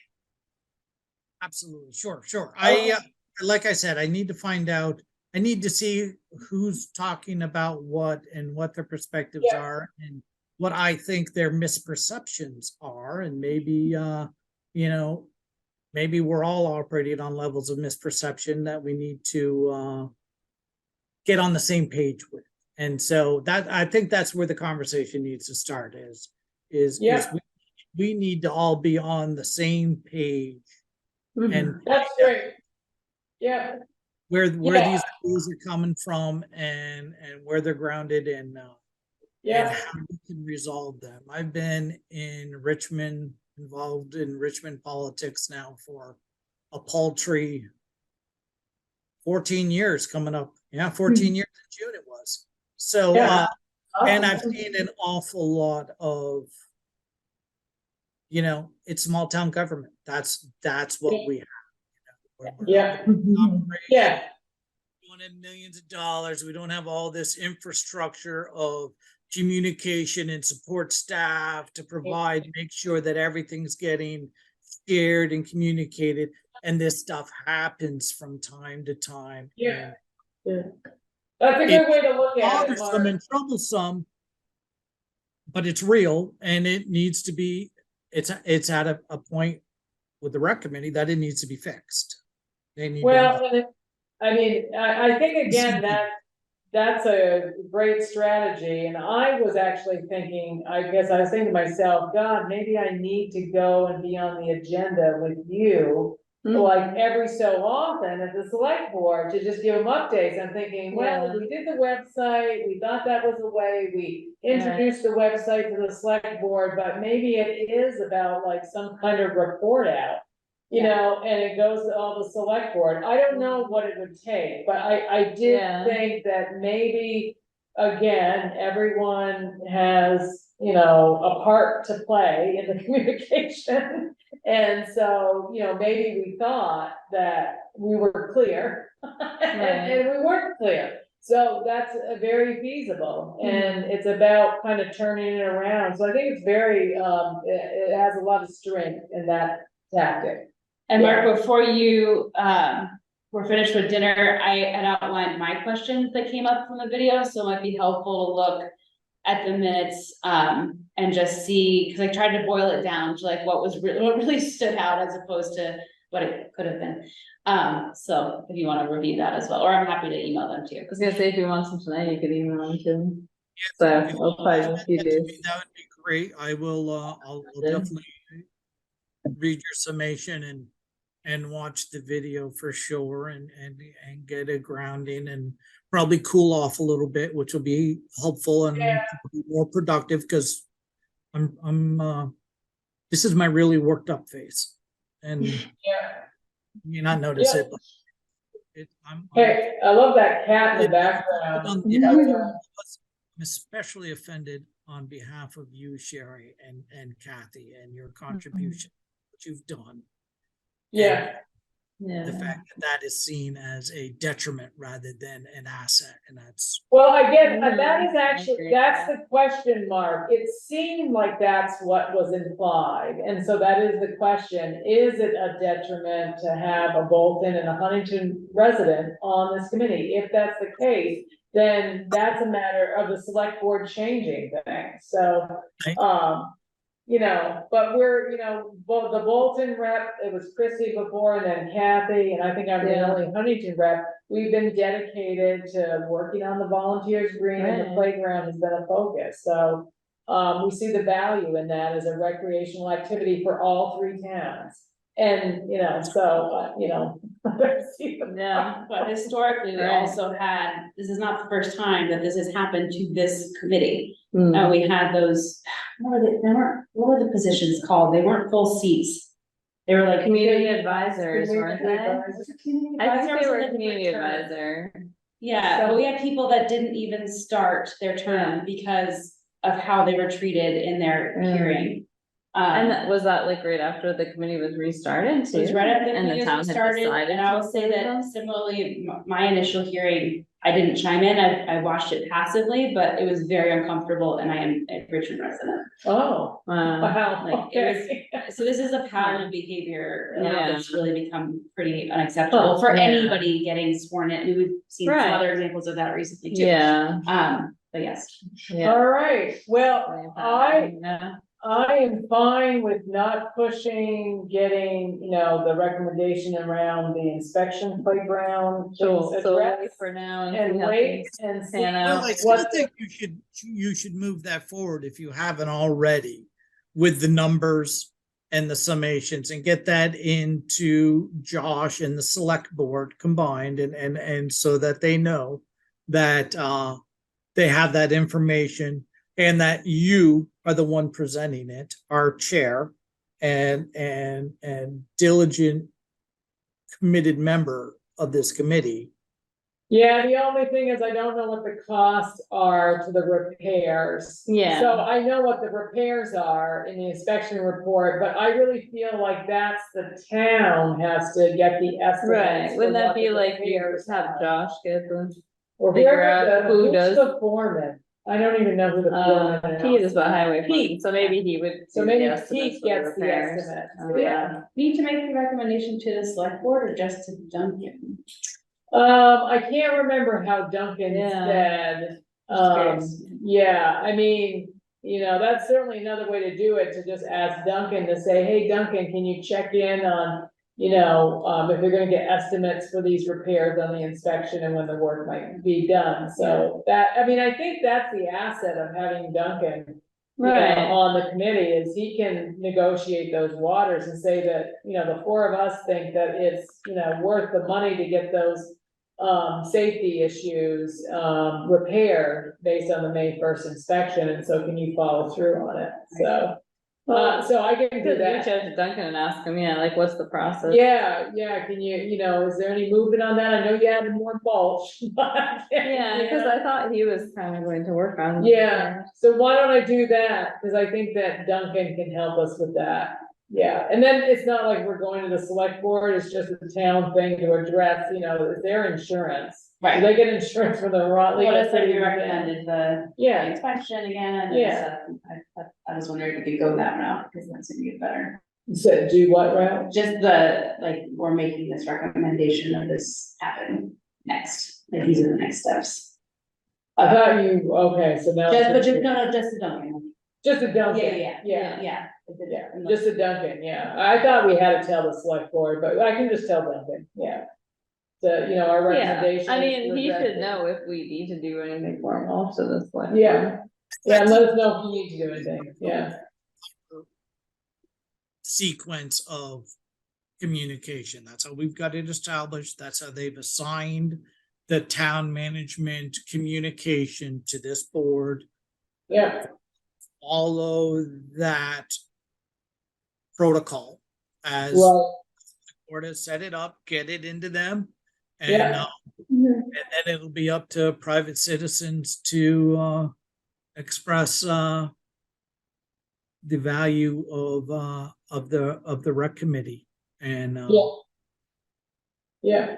[SPEAKER 4] Absolutely, sure. I like I said, I need to find out. I need to see who's talking about what and what their perspectives are and what I think their misperceptions are, and maybe you know, maybe we're all operating on levels of misperception that we need to get on the same page with. And so that, I think that's where the conversation needs to start is we need to all be on the same page. And
[SPEAKER 3] that's great. Yeah.
[SPEAKER 4] Where these ideas are coming from and where they're grounded in and how we can resolve them. I've been in Richmond, involved in Richmond politics now for a paltry 14 years coming up. 14 years in June it was. So and I've seen an awful lot of, you know, it's small town government. That's what we have. We don't have millions of dollars. We don't have all this infrastructure of communication and support staff to provide, make sure that everything's getting shared and communicated. And this stuff happens from time to time.
[SPEAKER 3] That's a good way to look at it.
[SPEAKER 4] Bothersome and troublesome, but it's real, and it needs to be. It's at a point with the rec committee that it needs to be fixed. They need.
[SPEAKER 3] I mean, I think again that's a great strategy, and I was actually thinking. I guess I was thinking to myself, God, maybe I need to go and be on the agenda with you. Like every so often at the select board to just give them updates. I'm thinking, well, we did the website, we thought that was the way, we introduced the website to the select board, but maybe it is about like some kind of report out, you know, and it goes to all the select board. I don't know what it would take, but I did think that maybe, again, everyone has, you know, a part to play in the communication. And so, you know, maybe we thought that we were clear and we weren't clear. So that's very feasible, and it's about kind of turning it around. So I think it's very, it has a lot of strength in that tactic.
[SPEAKER 1] And Mark, before you were finished with dinner, I had outlined my questions that came up from the video, so it might be helpful to look at the minutes and just see, because I tried to boil it down to like what really stood out as opposed to what it could have been. So if you want to review that as well, or I'm happy to email them to you.
[SPEAKER 2] I was gonna say, if you want some tonight, you could email them to them. So
[SPEAKER 4] If you
[SPEAKER 2] it'll
[SPEAKER 4] wanna
[SPEAKER 2] probably
[SPEAKER 4] send
[SPEAKER 2] be a few
[SPEAKER 4] that to me,
[SPEAKER 2] days.
[SPEAKER 4] that would be great. I'll definitely read your summation and watch the video for sure and get a grounding and probably cool off a little bit, which will be helpful and
[SPEAKER 3] Yeah.
[SPEAKER 4] more productive because this is my really worked up phase. And you
[SPEAKER 3] Yeah.
[SPEAKER 4] may not notice
[SPEAKER 3] Yeah.
[SPEAKER 4] it, but I'm
[SPEAKER 3] Hey, I love that cat in the background.
[SPEAKER 4] on
[SPEAKER 2] Yeah.
[SPEAKER 4] behalf of all of us, I'm especially offended on behalf of you, Sherry, and Kathy, and your contribution, what you've done.
[SPEAKER 3] Yeah,
[SPEAKER 4] The
[SPEAKER 2] Yeah,
[SPEAKER 4] fact that that is seen as a detriment rather than an asset, and that's,
[SPEAKER 3] well, I guess
[SPEAKER 2] Mhm.
[SPEAKER 3] that is
[SPEAKER 2] I
[SPEAKER 3] actually,
[SPEAKER 2] agree.
[SPEAKER 3] that's the question mark. It seemed like that's what was implied, and so that is the question. Is it a detriment to have a Bolton and a Huntington resident on this committee? If that's the case, then that's a matter of the select board changing things, so,
[SPEAKER 4] Right.
[SPEAKER 3] you know, but we're, you know, the Bolton rep, it was Chrissy before and then Kathy, and I think I'm the
[SPEAKER 2] Yeah.
[SPEAKER 3] only Huntington rep. We've been dedicated to working on the volunteers green and the
[SPEAKER 2] Right.
[SPEAKER 3] playground has been a focus, so. We see the value in that as a recreational activity for all three towns. And, you know, so, you know.
[SPEAKER 2] yeah,
[SPEAKER 1] But historically, we
[SPEAKER 2] Right.
[SPEAKER 1] also had, this is not the first time that this has happened to this committee.
[SPEAKER 2] Hmm.
[SPEAKER 1] We had those, what were the positions called? They weren't full seats. They were like.
[SPEAKER 2] Community advisors, weren't they?
[SPEAKER 1] Was it community
[SPEAKER 2] I think
[SPEAKER 1] advisor?
[SPEAKER 2] they
[SPEAKER 1] Was it
[SPEAKER 2] were
[SPEAKER 1] a different
[SPEAKER 2] community
[SPEAKER 1] term?
[SPEAKER 2] advisor.
[SPEAKER 1] Yeah, but we had people that didn't even start their term because of how they were treated in their
[SPEAKER 2] Mm.
[SPEAKER 1] hearing.
[SPEAKER 2] And was that like right after the committee was restarted too?
[SPEAKER 1] It was right after the
[SPEAKER 2] And
[SPEAKER 1] committee
[SPEAKER 2] town
[SPEAKER 1] was
[SPEAKER 2] had
[SPEAKER 1] started,
[SPEAKER 2] decided
[SPEAKER 1] and I will
[SPEAKER 2] to
[SPEAKER 1] say
[SPEAKER 2] approve
[SPEAKER 1] that
[SPEAKER 2] them?
[SPEAKER 1] similarly, my initial hearing, I didn't chime in, I watched it passively, but it was very uncomfortable, and I am a Richmond resident.
[SPEAKER 3] Oh,
[SPEAKER 2] Wow.
[SPEAKER 3] wow,
[SPEAKER 1] Like, it was-
[SPEAKER 3] okay.
[SPEAKER 1] So this is a pattern of behavior now
[SPEAKER 2] Yeah.
[SPEAKER 1] that's really become pretty unacceptable
[SPEAKER 3] Oh,
[SPEAKER 1] for
[SPEAKER 2] yeah.
[SPEAKER 1] anybody getting sworn in. We've seen some
[SPEAKER 2] Right.
[SPEAKER 1] other examples of that recently too.
[SPEAKER 2] Yeah,
[SPEAKER 1] But yes.
[SPEAKER 2] yeah.
[SPEAKER 3] All right, well,
[SPEAKER 2] Yeah.
[SPEAKER 3] I am fine with not pushing, getting, you know, the recommendation around the inspection playground.
[SPEAKER 2] So,
[SPEAKER 3] things
[SPEAKER 2] so
[SPEAKER 3] addressed,
[SPEAKER 2] wait for now
[SPEAKER 3] and
[SPEAKER 2] see how
[SPEAKER 3] wait
[SPEAKER 2] things
[SPEAKER 3] and see
[SPEAKER 2] pan out.
[SPEAKER 4] well, I still
[SPEAKER 3] what,
[SPEAKER 4] think you should move that forward if you haven't already with the numbers and the summations and get that into Josh and the select board combined and so that they know that they have that information and that you are the one presenting it, our chair and diligent committed member of this committee.
[SPEAKER 3] yeah, the only thing is I don't know what the costs are to the repairs.
[SPEAKER 2] Yeah.
[SPEAKER 3] So I know what the repairs are in the inspection report, but I really feel like that's the town has to get the estimates.
[SPEAKER 2] Right,
[SPEAKER 3] for
[SPEAKER 2] wouldn't that
[SPEAKER 3] what
[SPEAKER 2] be
[SPEAKER 3] the
[SPEAKER 2] like you
[SPEAKER 3] repairs
[SPEAKER 2] have
[SPEAKER 3] are.
[SPEAKER 2] Josh get the,
[SPEAKER 3] Or
[SPEAKER 2] figure out who
[SPEAKER 3] who's
[SPEAKER 2] does-
[SPEAKER 3] the foreman? I don't even know who the foreman is.
[SPEAKER 2] Pete is about highway
[SPEAKER 3] Pete.
[SPEAKER 2] fund, so maybe he would.
[SPEAKER 3] So
[SPEAKER 2] do
[SPEAKER 3] maybe
[SPEAKER 2] the estimates
[SPEAKER 3] Pete
[SPEAKER 2] for the
[SPEAKER 3] gets the
[SPEAKER 2] repairs.
[SPEAKER 3] estimates,
[SPEAKER 2] Oh,
[SPEAKER 3] yeah.
[SPEAKER 1] Need to make the recommendation to the select board or just to Duncan?
[SPEAKER 3] I can't remember how Duncan
[SPEAKER 2] Yeah.
[SPEAKER 3] said,
[SPEAKER 1] Just curious.
[SPEAKER 3] yeah, I mean, you know, that's certainly another way to do it, to just ask Duncan to say, hey, Duncan, can you check in on, you know, if you're gonna get estimates for these repairs on the inspection and when the work might be done, so that, I mean, I think that's the asset of having Duncan, you know,
[SPEAKER 2] Right,
[SPEAKER 3] on the committee, is he can negotiate those waters and say that, you know, the four of us think that it's, you know, worth the money to get those safety issues, repaired based on the May 1st inspection, and so can you follow through on it, so. So I can do
[SPEAKER 2] could
[SPEAKER 3] that.
[SPEAKER 2] reach out to Duncan and ask him, yeah, like, what's the process?
[SPEAKER 3] Yeah, can you, you know, is there any movement on that? I know you added more mulch, but.
[SPEAKER 2] Yeah, cause I thought he was kind of going to work on.
[SPEAKER 3] Yeah, so why don't I do that? Cause I think that Duncan can help us with that. Yeah, and then it's not like we're going to the select board, it's just a town thing to address, you know, their insurance. Do
[SPEAKER 1] Right.
[SPEAKER 3] they get insurance for the rot?
[SPEAKER 1] What if they recommended the
[SPEAKER 3] Yeah,
[SPEAKER 1] inspection again and
[SPEAKER 3] Yeah.
[SPEAKER 1] stuff? I was wondering if we could go that route, because that's gonna get better.
[SPEAKER 3] so do what, route?
[SPEAKER 1] Just the, like, we're making this recommendation of this happen next, like, these are the next steps.
[SPEAKER 3] I thought you, okay, so now.
[SPEAKER 1] Just, but just, no, just to Duncan.
[SPEAKER 3] Just a Duncan.
[SPEAKER 1] Yeah.
[SPEAKER 3] Yeah, just a Duncan, yeah. I thought we had to tell the select board, but I can just tell Duncan, yeah. to, our
[SPEAKER 2] Yeah,
[SPEAKER 3] recommendations.
[SPEAKER 2] I mean, he
[SPEAKER 3] rejected.
[SPEAKER 2] should know if we need to do anything formal to this.
[SPEAKER 3] Yeah. Yeah, and let us know if you need to do anything, yeah.
[SPEAKER 4] Sequence of communication. That's how we've got it established. That's how they've assigned the town management communication to this board.
[SPEAKER 3] Yeah,
[SPEAKER 4] Follow that protocol as
[SPEAKER 3] well,
[SPEAKER 4] the board has set it up, get it into them. And,
[SPEAKER 3] Yeah.
[SPEAKER 4] and then it'll be up to private citizens to express the value of the rec committee. And
[SPEAKER 3] yeah,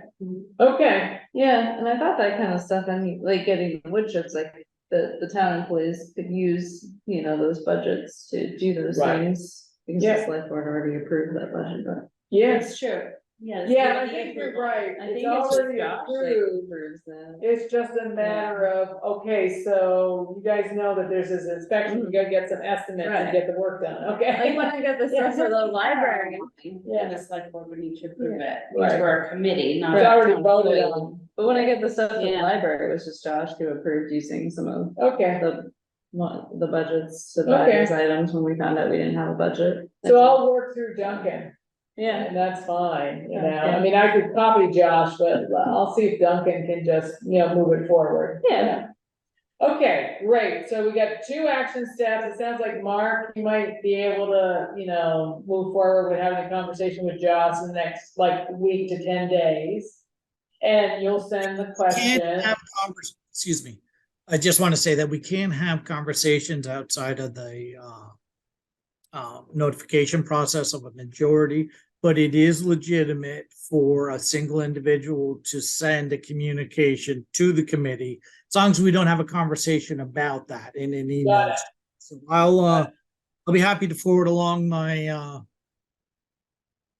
[SPEAKER 3] okay,
[SPEAKER 2] Yeah, and I thought that kind of stuff, I mean, like getting the wood chips, like the town employees could use, those budgets to do those
[SPEAKER 3] Right.
[SPEAKER 2] things. Because
[SPEAKER 3] Yeah.
[SPEAKER 2] the select board already approved that budget, but.
[SPEAKER 3] yes,
[SPEAKER 1] true. Yes.
[SPEAKER 3] yeah, I think you're right,
[SPEAKER 2] I
[SPEAKER 3] it's
[SPEAKER 2] think it's just
[SPEAKER 3] already
[SPEAKER 2] Josh that
[SPEAKER 3] approved.
[SPEAKER 2] approves that.
[SPEAKER 3] It's just a matter of, okay, so you guys know that there's this inspection, we gotta get some estimates and
[SPEAKER 2] Right.
[SPEAKER 3] get the work done,
[SPEAKER 2] Like
[SPEAKER 3] okay?
[SPEAKER 2] when I got the stuff for the library.
[SPEAKER 1] And the select board would need to approve it,
[SPEAKER 3] Right.
[SPEAKER 1] because we're a committee, not.
[SPEAKER 3] It's already
[SPEAKER 1] town
[SPEAKER 3] voted
[SPEAKER 1] employees.
[SPEAKER 3] on,
[SPEAKER 2] But when I get the stuff for the
[SPEAKER 1] Yeah.
[SPEAKER 2] library, it was just Josh who approved using some of
[SPEAKER 3] okay,
[SPEAKER 2] the budgets to buy
[SPEAKER 3] Okay.
[SPEAKER 2] these items when we found out we didn't have a budget.
[SPEAKER 3] so I'll work through Duncan.
[SPEAKER 2] Yeah,
[SPEAKER 3] And that's fine, I
[SPEAKER 2] Okay.
[SPEAKER 3] mean, I could copy Josh, but I'll see if Duncan can just, move it forward.
[SPEAKER 2] Yeah.
[SPEAKER 3] Okay, great, so we got 2 action steps, it sounds like Mark, you might be able to, move forward with having a conversation with Josh in the next, week to 10 days. And you'll send the question.
[SPEAKER 4] excuse me. I just want to say that we can have conversations outside of the notification process of a majority, but it is legitimate for a single individual to send a communication to the committee, as long as we don't have a conversation about that in an email. So I'll be happy to forward along my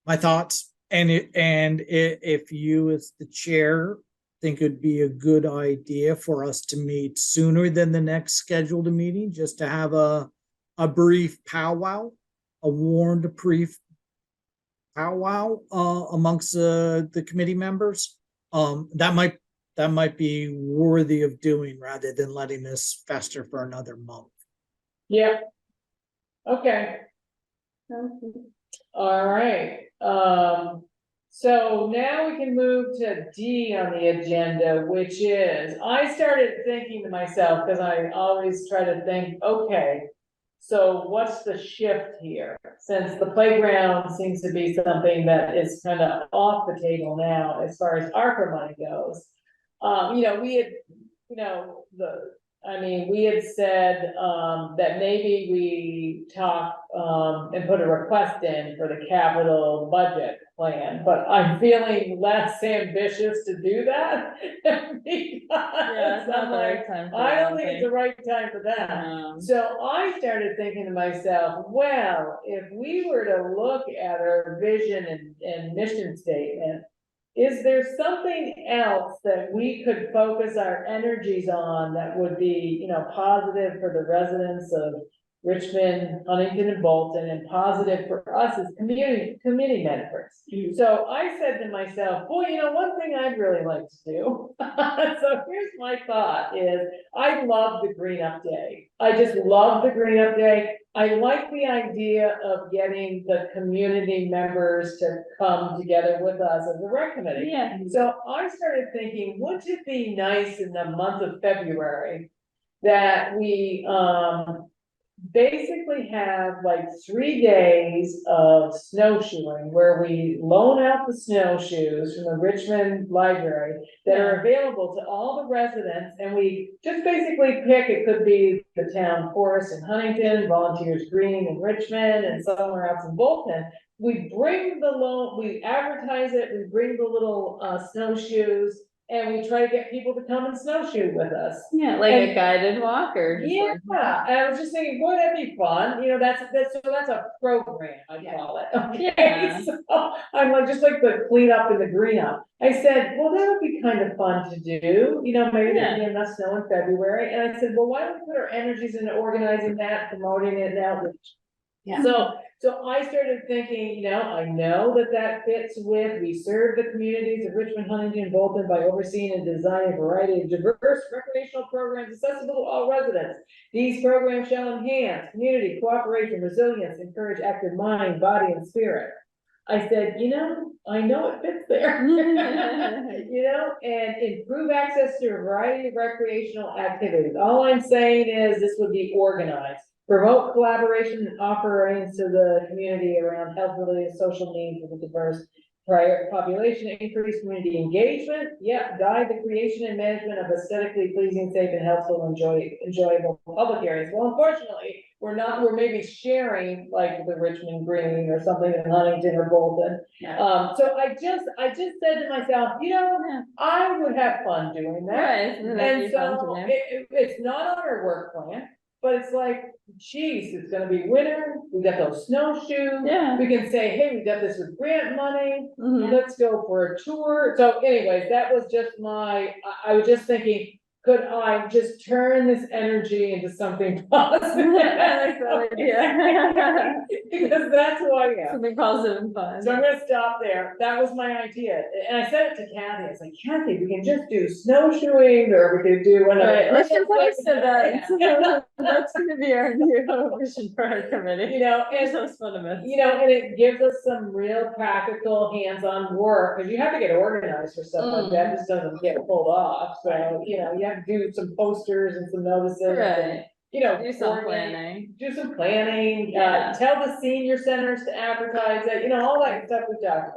[SPEAKER 4] my thoughts, and if you as the chair think it'd be a good idea for us to meet sooner than the next scheduled meeting, just to have a brief powwow, a warned brief powwow amongst the committee members. That might be worthy of doing rather than letting this fester for another month.
[SPEAKER 3] Yeah. Okay, all right, so now we can move to D on the agenda, which is, I started thinking to myself, because I always try to think, okay, so what's the shift here? Since the playground seems to be something that is kind of off the table now as far as ARPA money goes. We had, we had said, that maybe we talk, and put a request in for the capital budget plan, but I'm feeling less ambitious to do that.
[SPEAKER 2] yeah,
[SPEAKER 3] Because
[SPEAKER 2] it's not
[SPEAKER 3] I'm
[SPEAKER 2] the
[SPEAKER 3] like,
[SPEAKER 2] right time.
[SPEAKER 3] I don't think it's the right time for that. So I started thinking to myself, well, if we were to look at our vision and mission statement, is there something else that we could focus our energies on that would be, positive for the residents of Richmond, Huntington, and Bolton, and positive for us as community members?
[SPEAKER 1] Mhm.
[SPEAKER 3] So I said to myself, boy, one thing I'd really like to do. So here's my thought is, I love the green up day. I just love the green up day. I like the idea of getting the community members to come together with us as a rec committee.
[SPEAKER 2] Yeah,
[SPEAKER 3] So I started thinking, wouldn't it be nice in the month of February that we, basically have 3 days of snowshoeing where we loan out the snowshoes from the Richmond library that are available to all the residents, and we just basically pick, it could be the town forest in Huntington, Volunteers Green in Richmond, and somewhere else in Bolton. We bring we advertise it, we bring the little snowshoes, and we try to get people to come and snowshoe with us.
[SPEAKER 2] yeah, like
[SPEAKER 3] And-
[SPEAKER 2] a guided walk or just
[SPEAKER 3] Yeah, and I was just thinking, boy, that'd be fun, that's a program, I'd call it, okay?
[SPEAKER 2] Yeah.
[SPEAKER 3] So, I'm like, just like the clean up and the green up, I said, well, that would be kind of fun to do, maybe there'd be enough snow in February, and I said, well, why don't we put our energies into organizing that, promoting it, and outreach?
[SPEAKER 1] Yeah.
[SPEAKER 3] So I started thinking, I know that fits with, we serve the communities of Richmond, Huntington, and Bolton by overseeing and designing a variety of diverse recreational programs accessible to all residents. These programs shall enhance community cooperation, resilience, encourage active mind, body, and spirit. I said, I know it fits there. And improve access to a variety of recreational activities. All I'm saying is this would be organized. Promote collaboration and offerings to the community around health-related social needs of a diverse prior population, increase community engagement. Guide the creation and management of aesthetically pleasing, safe, and healthful, enjoyable public areas. Well, unfortunately, we're maybe sharing like the Richmond Green or something in Huntington or Bolton.
[SPEAKER 1] Yeah.
[SPEAKER 3] So I just said to myself, I would have fun doing that.
[SPEAKER 2] Right, that'd
[SPEAKER 3] And
[SPEAKER 2] be fun to
[SPEAKER 3] so
[SPEAKER 2] do.
[SPEAKER 3] it's not on our work plan, but it's like, geez, it's gonna be winter, we got those snowshoes.
[SPEAKER 2] Yeah.
[SPEAKER 3] We can say, hey, we got this with grant money,
[SPEAKER 2] Mhm.
[SPEAKER 3] let's go for a tour. So anyways, that was just I was just thinking, could I just turn this energy into something positive?
[SPEAKER 2] I like that idea.
[SPEAKER 3] Because that's who I am.
[SPEAKER 2] Something positive and fun.
[SPEAKER 3] So I'm gonna stop there. That was my idea. And I said it to Kathy. I was like, Kathy, we can just do snowshoeing or we could do one of
[SPEAKER 2] Right, let's just
[SPEAKER 3] like,
[SPEAKER 2] post that. That's gonna be our new vision for our committee.
[SPEAKER 3] and
[SPEAKER 2] So fun of it.
[SPEAKER 3] and it gives us some real practical hands-on work, because you have to get organized for stuff like that, just doesn't get pulled off, so, you have to do some posters and some notices. And,
[SPEAKER 2] Right, do some
[SPEAKER 3] coordinate,
[SPEAKER 2] planning.
[SPEAKER 3] do some planning,
[SPEAKER 2] Yeah.
[SPEAKER 3] tell the senior centers to advertise it, all that stuff we talked about.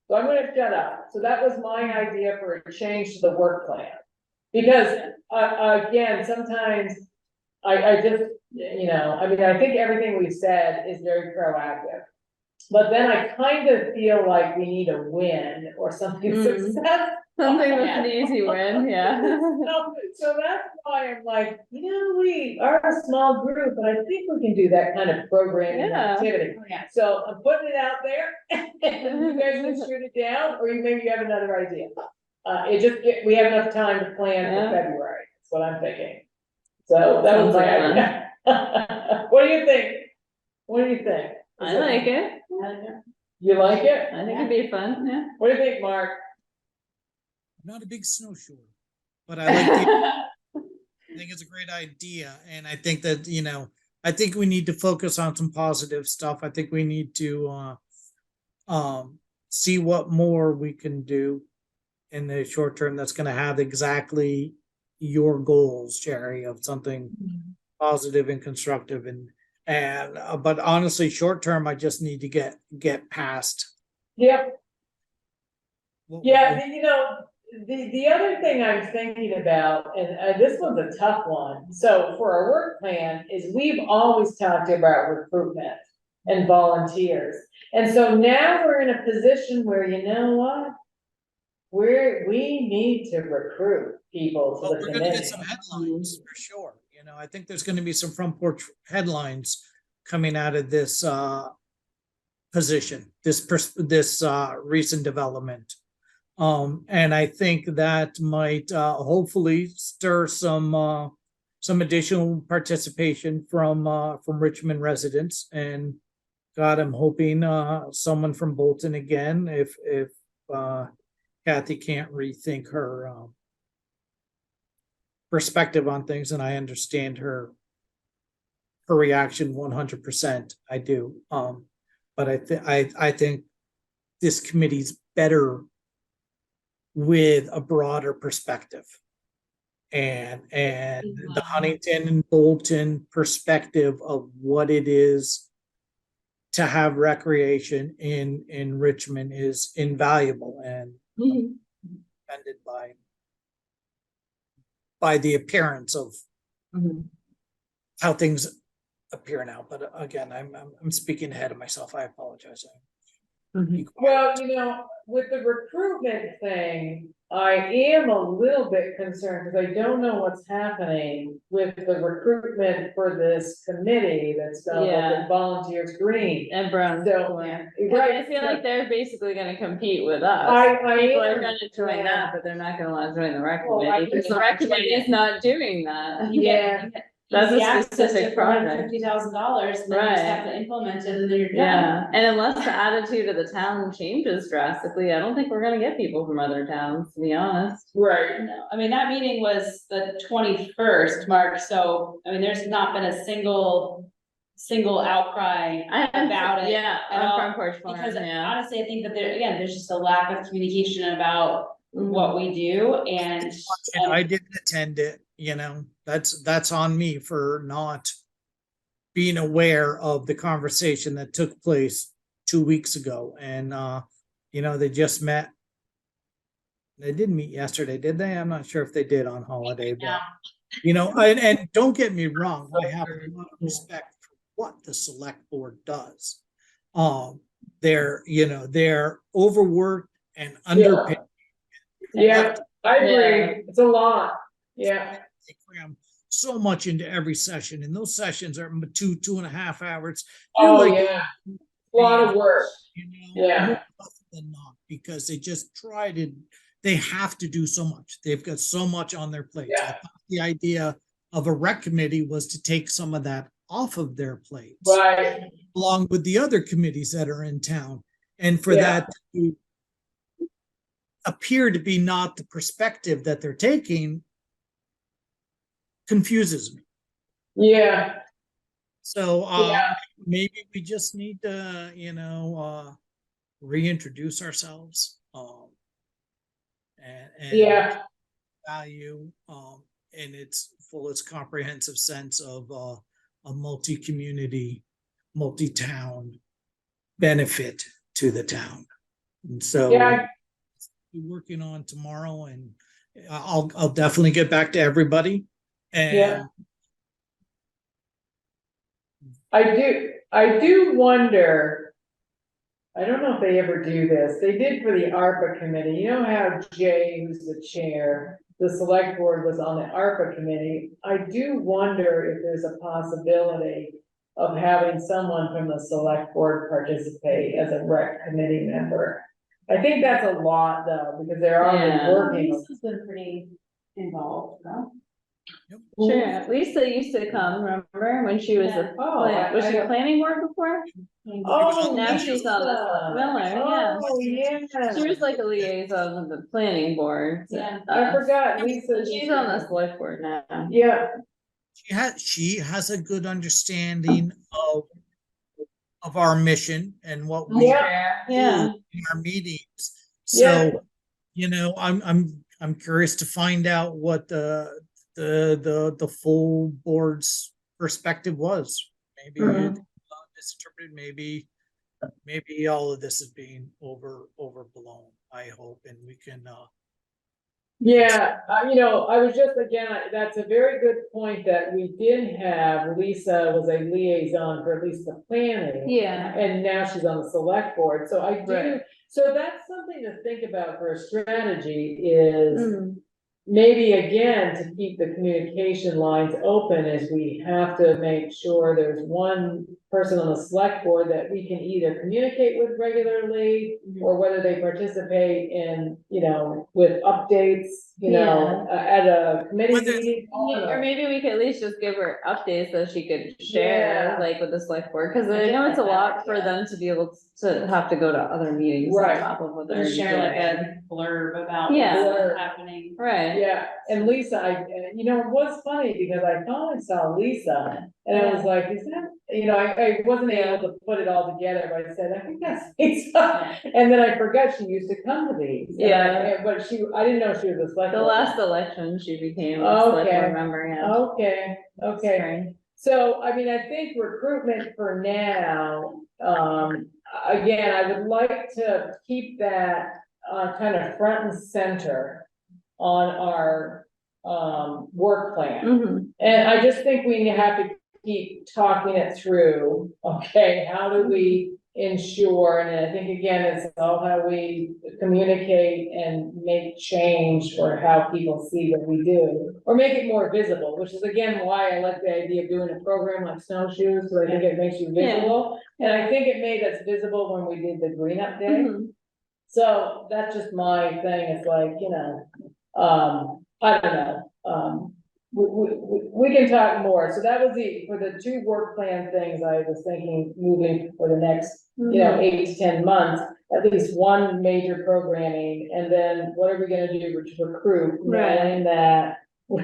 [SPEAKER 3] So I'm gonna shut up, so that was my idea for a change to the work plan. Because, again, sometimes I just, I think everything we've said is very proactive. But then I kind of feel like we need a win or something successful.
[SPEAKER 2] Something that's an easy win, yeah.
[SPEAKER 3] So that's why I'm like, we are a small group, but I think we can do that kind of programming and
[SPEAKER 2] Yeah.
[SPEAKER 3] activity.
[SPEAKER 1] Oh, yeah.
[SPEAKER 3] So I'm putting it out there, and you guys can shoot it down, or maybe you have another idea. We have enough time to plan
[SPEAKER 2] Yeah.
[SPEAKER 3] for February, that's what I'm thinking. So that was my idea. What do you think? What do you think?
[SPEAKER 2] I like it.
[SPEAKER 3] You like it?
[SPEAKER 2] I think it'd be fun, yeah.
[SPEAKER 3] What do you think, Mark?
[SPEAKER 4] I'm not a big snowshoer, but I like I think it's a great idea. And I think that, I think we need to focus on some positive stuff. I think we need to see what more we can do in the short term that's going to have exactly your goals, Jerry, of something positive and constructive. But honestly, short term, I just need to get past.
[SPEAKER 3] Yep.
[SPEAKER 4] what
[SPEAKER 3] Yeah,
[SPEAKER 4] we're
[SPEAKER 3] the other thing I'm thinking about, and this one's a tough one, so for our work plan, is we've always talked about recruitment and volunteers. And so now we're in a position where, we need to recruit people to
[SPEAKER 4] Well,
[SPEAKER 3] the
[SPEAKER 4] we're gonna get
[SPEAKER 3] committee.
[SPEAKER 4] some headlines for sure. I think there's gonna be some front porch headlines coming out of this position, this recent development. And I think that might hopefully stir some additional participation from Richmond residents. And God, I'm hoping someone from Bolton again, if Kathy can't rethink her perspective on things, and I understand her reaction 100%. I do. But I think this committee's better with a broader perspective, and the Huntington and Bolton perspective of what it is to have recreation in Richmond is invaluable, and offended by the appearance of how things appear now. But again, I'm speaking ahead of myself. I apologize.
[SPEAKER 3] Well, with the recruitment thing, I am a little bit concerned because I don't know what's happening with the recruitment for this committee that's done with
[SPEAKER 2] Yeah.
[SPEAKER 3] the Volunteers Green.
[SPEAKER 2] And Brown.
[SPEAKER 3] So,
[SPEAKER 2] Yeah.
[SPEAKER 3] right,
[SPEAKER 2] I feel like they're basically gonna compete with us.
[SPEAKER 3] I
[SPEAKER 2] People are
[SPEAKER 3] am,
[SPEAKER 2] gonna join
[SPEAKER 3] yeah.
[SPEAKER 2] that, but they're not gonna wanna join the rec
[SPEAKER 3] Well, I
[SPEAKER 2] committee, because the
[SPEAKER 3] was
[SPEAKER 2] rec
[SPEAKER 3] not
[SPEAKER 2] committee is not doing that.
[SPEAKER 3] Yeah.
[SPEAKER 2] That's a
[SPEAKER 1] easy access to
[SPEAKER 2] specific project.
[SPEAKER 1] $450,000, and then you just
[SPEAKER 2] Right.
[SPEAKER 1] have to implement it, and then you're done.
[SPEAKER 2] Yeah, and unless the attitude of the town changes drastically, I don't think we're gonna get people from other towns, to be honest.
[SPEAKER 3] Right.
[SPEAKER 1] No, I mean, that meeting was the 21st, Mark, so, I mean, there's not been a single outcry about it.
[SPEAKER 2] Yeah,
[SPEAKER 1] at
[SPEAKER 2] on
[SPEAKER 1] all,
[SPEAKER 2] Front Porch Forum,
[SPEAKER 1] Because
[SPEAKER 2] yeah.
[SPEAKER 1] honestly, I think that there's just a lack of communication about
[SPEAKER 2] Mhm.
[SPEAKER 1] what we do, and
[SPEAKER 4] I didn't attend it, you know, that's on me for not being aware of the conversation that took place 2 weeks ago. And, you know, they just met. They didn't meet yesterday, did they? I'm not sure if they did on holiday, but, you know, and don't get me wrong, I have a lot of respect for what the select board does. They're overworked and underpaid.
[SPEAKER 3] Yeah, I agree.
[SPEAKER 2] Yeah.
[SPEAKER 3] It's a lot. Yeah.
[SPEAKER 4] They cram so much into every session, and those sessions are 2.5 hours.
[SPEAKER 3] Oh,
[SPEAKER 4] You're like,
[SPEAKER 3] yeah. A lot of work.
[SPEAKER 4] you know,
[SPEAKER 3] Yeah.
[SPEAKER 4] more often than not, because they have to do so much. They've got so much on their plates.
[SPEAKER 3] Yeah.
[SPEAKER 4] I thought the idea of a rec committee was to take some of that off of their plates,
[SPEAKER 3] Right.
[SPEAKER 4] along with the other committees that are in town. And for
[SPEAKER 3] Yeah.
[SPEAKER 4] that to appear to be not the perspective that they're taking confuses me.
[SPEAKER 3] Yeah.
[SPEAKER 4] So
[SPEAKER 3] Yeah.
[SPEAKER 4] maybe we just need to, reintroduce ourselves and
[SPEAKER 3] Yeah.
[SPEAKER 4] value in its fullest comprehensive sense of a multi-community, multi-town benefit to the town. And so
[SPEAKER 3] Yeah.
[SPEAKER 4] we're working on tomorrow, and I'll definitely get back to everybody. And
[SPEAKER 3] Yeah. I do wonder, I don't know if they ever do this, they did for the ARPA committee, you know how Jay, who's the chair, the select board was on the ARPA committee. I do wonder if there's a possibility of having someone from the select board participate as a rec committee member. I think that's a lot though, because they're already
[SPEAKER 2] Yeah.
[SPEAKER 3] working.
[SPEAKER 1] Lisa's been pretty involved, no?
[SPEAKER 2] Sure, Lisa used to come, remember, when she was was she planning board before?
[SPEAKER 3] Oh,
[SPEAKER 2] Now she's on the
[SPEAKER 3] Lisa.
[SPEAKER 2] Miller, yeah.
[SPEAKER 3] Oh, yeah.
[SPEAKER 2] She was like a liaison of the planning board.
[SPEAKER 1] Yeah.
[SPEAKER 3] I forgot Lisa.
[SPEAKER 2] She's on the select board now.
[SPEAKER 3] Yeah,
[SPEAKER 4] she has a good understanding of our mission and what we
[SPEAKER 3] yeah,
[SPEAKER 4] do
[SPEAKER 2] Yeah,
[SPEAKER 4] in our meetings.
[SPEAKER 3] Yeah.
[SPEAKER 4] So, I'm curious to find out what the full board's perspective was. Maybe
[SPEAKER 3] Mhm.
[SPEAKER 4] misinterpreted, maybe all of this is being overblown, I hope, and we can
[SPEAKER 3] yeah, I was just, again, that's a very good point that we did have, Lisa was a liaison for at least the planning.
[SPEAKER 2] yeah.
[SPEAKER 3] And now she's on the select board, so I do,
[SPEAKER 2] Right.
[SPEAKER 3] so that's something to think about for a strategy is.
[SPEAKER 2] Mm.
[SPEAKER 3] Maybe again, to keep the communication lines open, is we have to make sure there's one person on the select board that we can either communicate with regularly. Or whether they participate in, with updates, at a committee
[SPEAKER 4] Whether-
[SPEAKER 3] meeting.
[SPEAKER 2] Or maybe we could at least just give her updates so she could share,
[SPEAKER 3] Yeah.
[SPEAKER 2] like with the select board, cause I know it's a lot for them to be able to have to go to other meetings on
[SPEAKER 3] Right.
[SPEAKER 2] top of what they're
[SPEAKER 1] Just share like
[SPEAKER 2] doing.
[SPEAKER 1] a blurb about
[SPEAKER 2] Yeah.
[SPEAKER 1] what's happening.
[SPEAKER 2] Right,
[SPEAKER 3] Yeah, and Lisa, it was funny because I finally saw Lisa and I was like, is that, I wasn't able to put it all together, but I said, I think that's Lisa. And then I forgot she used to come to these.
[SPEAKER 2] Yeah.
[SPEAKER 3] But I didn't know she was a select.
[SPEAKER 2] the
[SPEAKER 3] board.
[SPEAKER 2] last election, she became a select
[SPEAKER 3] Okay.
[SPEAKER 2] board member, yeah.
[SPEAKER 3] Okay, okay.
[SPEAKER 2] Spring.
[SPEAKER 3] So, I think recruitment for now, again, I would like to keep that, kind of front and center on our, work plan.
[SPEAKER 2] Mhm.
[SPEAKER 3] And I just think we have to keep talking it through, okay, how do we ensure, and I think again, it's all how we communicate and make change for how people see what we do. Or make it more visible, which is again why I like the idea of doing a program like snowshoes, so I think it makes you visible. And I think it made us visible when we did the green up day.
[SPEAKER 2] Mhm.
[SPEAKER 3] So that's just my thing, it's like, I don't know, we can talk more, so that was for the two work plan things, I was thinking moving for the next, you know, 8 to 10 months. At least one major programming, and then what are we gonna do to recruit, knowing that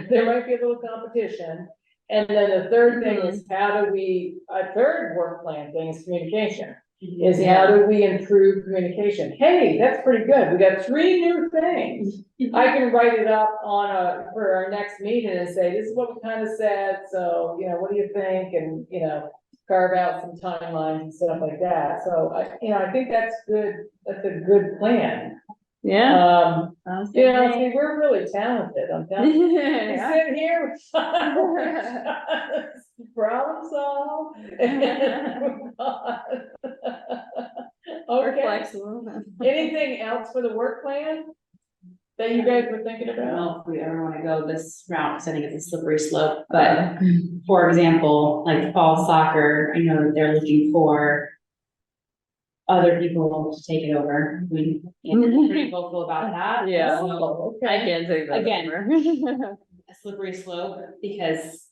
[SPEAKER 3] there might be a little competition. And then the third thing is how do we, a third work plan thing is communication. Is how do we improve communication? Hey, that's pretty good. We got 3 new things. I can write it up for our next meeting and say, this is what we kind of said, so, you know, what do you think? And, you know, carve out some timelines and stuff like that. So I think that's good. That's a good plan.
[SPEAKER 2] Yeah.
[SPEAKER 3] You know, see, we're really talented. I'm telling you. We
[SPEAKER 2] Yeah.
[SPEAKER 3] sit here, problem solve. and move on.
[SPEAKER 2] We're
[SPEAKER 3] Okay,
[SPEAKER 2] flexible.
[SPEAKER 3] anything else for the work plan that you guys were thinking
[SPEAKER 1] I don't
[SPEAKER 3] about?
[SPEAKER 1] know if we ever wanna go this route, because I think it's a slippery slope, but for example, like fall soccer, I know that they're looking for other people to take it over. We, Anna's pretty vocal about that.
[SPEAKER 2] Yeah.
[SPEAKER 3] Oh,
[SPEAKER 2] I
[SPEAKER 3] okay.
[SPEAKER 2] can't take that
[SPEAKER 1] Again.
[SPEAKER 2] over.
[SPEAKER 1] A slippery slope, because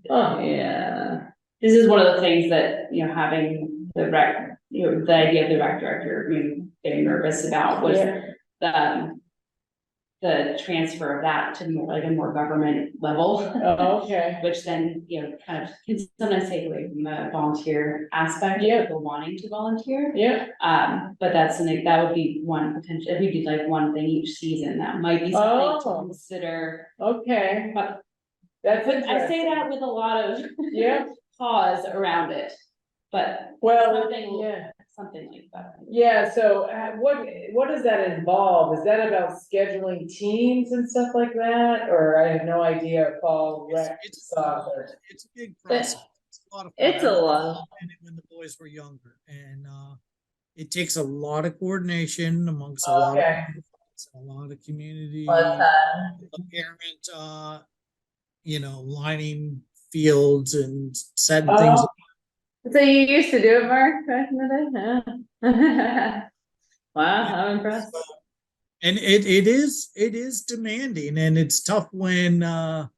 [SPEAKER 3] Oh,
[SPEAKER 2] Yeah.
[SPEAKER 1] this is one of the things that, you know, having the rec, you know, the idea of the rec director, me getting nervous about was
[SPEAKER 3] yeah.
[SPEAKER 1] the transfer of that to more like a more government level.
[SPEAKER 3] Oh, okay.
[SPEAKER 1] Which then, you know, kind of can sometimes take away from the volunteer aspect of
[SPEAKER 3] Yeah.
[SPEAKER 1] people wanting to volunteer.
[SPEAKER 3] Yeah.
[SPEAKER 1] But that's something, that would be one potential, if we did like one thing each season, that might be something to
[SPEAKER 3] Oh.
[SPEAKER 1] consider.
[SPEAKER 3] Okay.
[SPEAKER 1] But
[SPEAKER 3] That's
[SPEAKER 1] I say
[SPEAKER 3] interesting.
[SPEAKER 1] that with a lot of
[SPEAKER 3] Yeah.
[SPEAKER 1] pause around it, but
[SPEAKER 3] Well,
[SPEAKER 1] something,
[SPEAKER 3] yeah.
[SPEAKER 1] something like that.
[SPEAKER 3] Yeah, so what does that involve? Is that about scheduling teams and stuff like that? Or I have no idea, Paul, rec soccer.
[SPEAKER 4] It's a big process. It's a lot of fun.
[SPEAKER 2] It's a lot.
[SPEAKER 4] When the boys were younger, and it takes a lot of coordination amongst a lot of
[SPEAKER 3] Okay.
[SPEAKER 4] a lot of community,
[SPEAKER 2] What
[SPEAKER 4] parent, you know, lining fields and setting things.
[SPEAKER 3] Oh,
[SPEAKER 2] So you used to do it, Mark, back in the day? Yeah. Wow, I'm impressed.
[SPEAKER 4] And it is demanding, and it's tough when I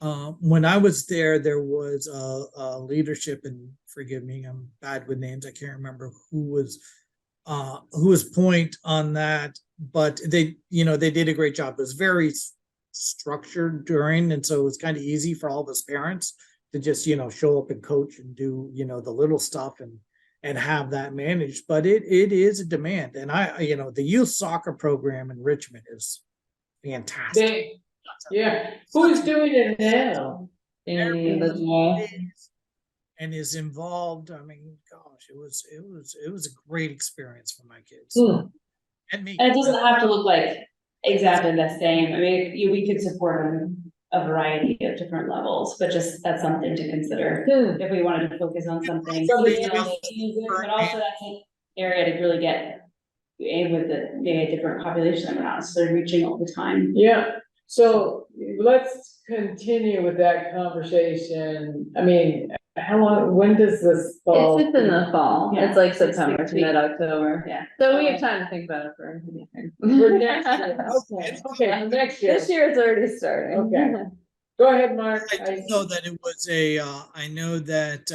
[SPEAKER 4] was there was a leadership, and forgive me, I'm bad with names. I can't remember who was point on that, but they, you know, they did a great job. It was very structured during, and so it was kind of easy for all of us parents to just, you know, show up and coach and do, you know, the little stuff and have that managed. But it is a demand, and you know, the youth soccer program in Richmond is fantastic.
[SPEAKER 3] yeah. Who's doing it now?
[SPEAKER 4] And is involved. I mean, gosh, it was a great experience for my kids and me.
[SPEAKER 1] And it doesn't have to look like exactly the same. I mean, we could support on a variety of different levels, but just that's something to consider if we wanted to focus on something. But also that's an area to really get in with maybe a different population that we're not necessarily reaching all the time.
[SPEAKER 3] Yeah, so let's continue with that conversation. I mean, how long, when does this fall?
[SPEAKER 2] It's in the fall.
[SPEAKER 1] Yeah,
[SPEAKER 2] It's like
[SPEAKER 1] it's
[SPEAKER 2] September
[SPEAKER 1] 6
[SPEAKER 2] to
[SPEAKER 1] weeks.
[SPEAKER 2] mid-October.
[SPEAKER 1] Yeah.
[SPEAKER 2] So we have time to think about it for anything.
[SPEAKER 3] For next year, okay, for next year.
[SPEAKER 2] This year it's already starting.
[SPEAKER 3] Okay. Go ahead, Mark.
[SPEAKER 4] I do know that it was I know that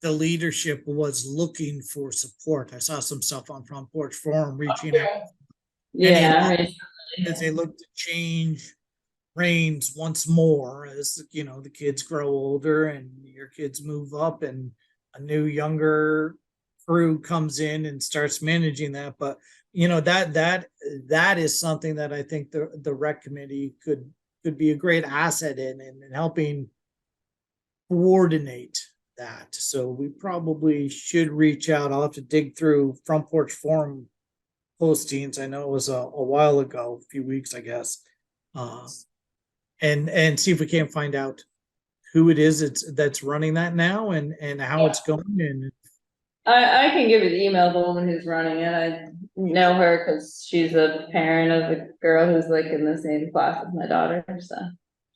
[SPEAKER 4] the leadership was looking for support. I saw some stuff on Front Porch Forum reaching out.
[SPEAKER 2] Yeah.
[SPEAKER 4] As they look to change reins once more, as you know, the kids grow older and your kids move up and a new younger crew comes in and starts managing that. But you know, that is something that I think the rec committee could be a great asset in helping coordinate that. So we probably should reach out. I'll have to dig through Front Porch Forum postings. I know it was a while ago, a few weeks, I guess. And see if we can't find out who it is that's running that now and how it's going. And
[SPEAKER 2] I can give you the email of the woman who's running it. I know her because she's a parent of a girl who's like in the same class as my daughter, so.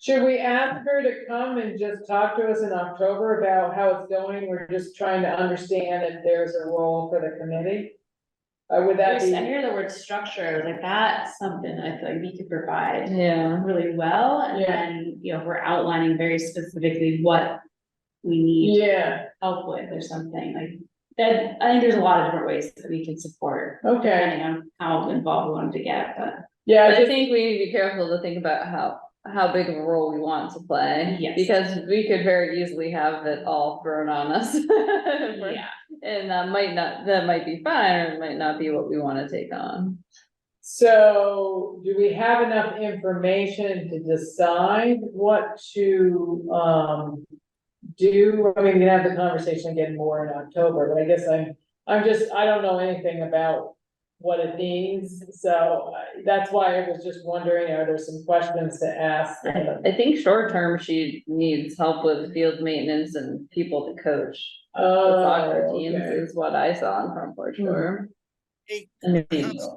[SPEAKER 3] Should we ask her to come and just talk to us in October about how it's going? We're just trying to understand if there's a role for the committee. would that
[SPEAKER 1] I
[SPEAKER 3] be,
[SPEAKER 1] hear the word structure, like that's something I feel like we could provide
[SPEAKER 2] Yeah,
[SPEAKER 1] really well, and
[SPEAKER 3] Yeah.
[SPEAKER 1] then, you know, we're outlining very specifically what we need
[SPEAKER 3] yeah,
[SPEAKER 1] help with or something, like, that, I think there's a lot of different ways that we can support,
[SPEAKER 3] okay,
[SPEAKER 1] depending on how involved we want to get, but.
[SPEAKER 3] yeah,
[SPEAKER 2] but I
[SPEAKER 3] just,
[SPEAKER 2] think we need to be careful to think about how big of a role we want to play.
[SPEAKER 1] Yes.
[SPEAKER 2] Because we could very easily have it all thrown on us.
[SPEAKER 1] Yeah.
[SPEAKER 2] And that might be fine, or it might not be what we wanna take on.
[SPEAKER 3] so, do we have enough information to decide what to, do? I mean, we can have the conversation again more in October, but I guess I don't know anything about what it needs, so that's why I was just wondering, are there some questions to ask?
[SPEAKER 2] I think short term, she needs help with field maintenance and people to coach. The soccer
[SPEAKER 3] Oh,
[SPEAKER 2] teams
[SPEAKER 3] okay.
[SPEAKER 2] is what I saw on Front Porch Forum.
[SPEAKER 4] Hey,
[SPEAKER 2] And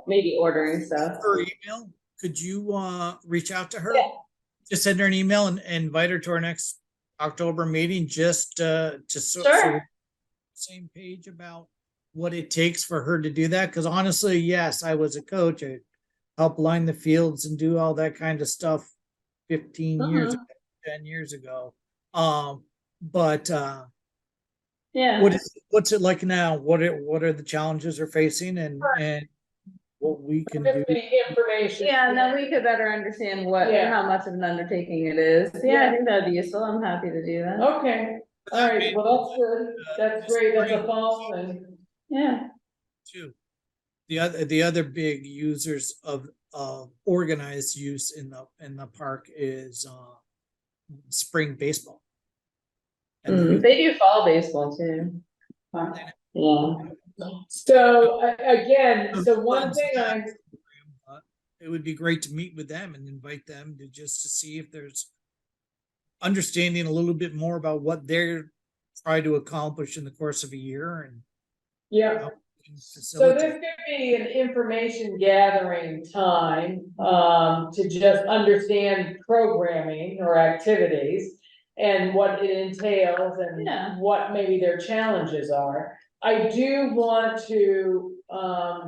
[SPEAKER 2] maybe ordering stuff.
[SPEAKER 4] her email, could you reach out to her?
[SPEAKER 3] Yeah.
[SPEAKER 4] Just send her an email and invite her to our next October meeting, just so
[SPEAKER 2] Sure.
[SPEAKER 4] we're same page about what it takes for her to do that. Because honestly, yes, I was a coach. I helped line the fields and do all that kind of stuff 15 years ago, 10 years ago. But
[SPEAKER 2] Yeah.
[SPEAKER 4] what's it like now? What are the challenges we're facing, and what we can do?
[SPEAKER 3] Just the information.
[SPEAKER 2] Yeah, and then we could better understand
[SPEAKER 3] Yeah.
[SPEAKER 2] how much of an undertaking it is. Yeah,
[SPEAKER 3] Yeah.
[SPEAKER 2] I think that'd be useful. I'm happy to do that.
[SPEAKER 3] Okay, all right, well, that's good, that's great, that's a fall thing.
[SPEAKER 2] Yeah.
[SPEAKER 4] Too. The other big users of organized use in the park is spring baseball. And the youth-
[SPEAKER 2] They do fall baseball too. Yeah.
[SPEAKER 3] So, again, so one thing
[SPEAKER 4] It would be great to meet with them and invite them to just to see if there's understanding a little bit more about what they're trying to accomplish in the course of a year, and
[SPEAKER 3] yeah,
[SPEAKER 4] how we can
[SPEAKER 3] so
[SPEAKER 4] facilitate.
[SPEAKER 3] this could be an information gathering time, to just understand programming or activities. And what it entails and
[SPEAKER 2] Yeah.
[SPEAKER 3] what maybe their challenges are. I do want to,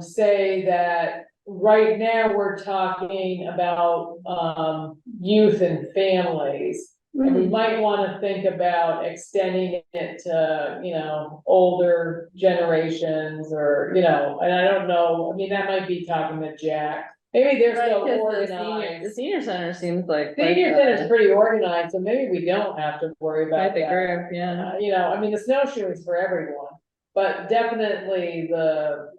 [SPEAKER 3] say that right now we're talking about, youth and families. And we might wanna think about extending it to, you know, older generations or, you know, and I don't know, I mean, that might be talking to Jack. Maybe they're
[SPEAKER 2] Right,
[SPEAKER 3] so
[SPEAKER 2] 'cause the
[SPEAKER 3] organized.
[SPEAKER 2] senior center seems like.
[SPEAKER 3] Senior center's pretty organized, so maybe we don't have to worry about
[SPEAKER 2] Quite the
[SPEAKER 3] that.
[SPEAKER 2] group, yeah.
[SPEAKER 3] You know, I mean, the snowshoeing's for everyone, but definitely the,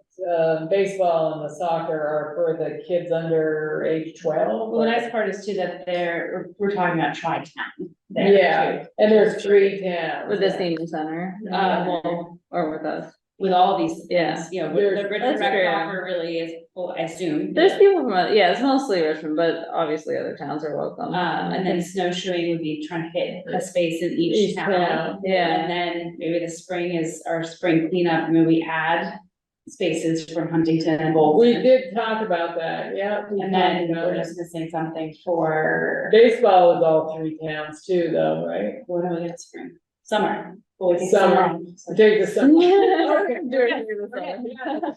[SPEAKER 3] baseball and the soccer are for the kids under age 12.
[SPEAKER 1] Well, the nice part is too that we're talking about tri-town there
[SPEAKER 3] Yeah,
[SPEAKER 1] too.
[SPEAKER 3] and there's 3 towns.
[SPEAKER 2] With the senior center.
[SPEAKER 1] Well,
[SPEAKER 2] Or with us.
[SPEAKER 1] with all these
[SPEAKER 2] Yeah.
[SPEAKER 1] things, you know,
[SPEAKER 3] There's-
[SPEAKER 1] the Richmond
[SPEAKER 2] That's
[SPEAKER 1] rec
[SPEAKER 2] true.
[SPEAKER 1] proper really is, well, I assume.
[SPEAKER 2] There's people from, yeah, it's mostly Richmond, but obviously other towns are welcome.
[SPEAKER 1] And then snowshoeing would be trying to hit a space in each
[SPEAKER 3] Each
[SPEAKER 1] town.
[SPEAKER 3] town,
[SPEAKER 2] yeah.
[SPEAKER 1] And then maybe the spring is our spring cleanup, maybe we add spaces from Huntington and
[SPEAKER 3] We
[SPEAKER 1] Bolton.
[SPEAKER 3] did talk about that, yeah. we
[SPEAKER 1] And
[SPEAKER 3] talked
[SPEAKER 1] then
[SPEAKER 3] about
[SPEAKER 1] we're
[SPEAKER 3] it.
[SPEAKER 1] just missing something for,
[SPEAKER 3] Baseball is all 3 towns too, though, right?
[SPEAKER 1] what do we get spring? Summer. Well, we take
[SPEAKER 3] Summer.
[SPEAKER 1] off.
[SPEAKER 3] Take the summer. Okay.
[SPEAKER 2] During the summer.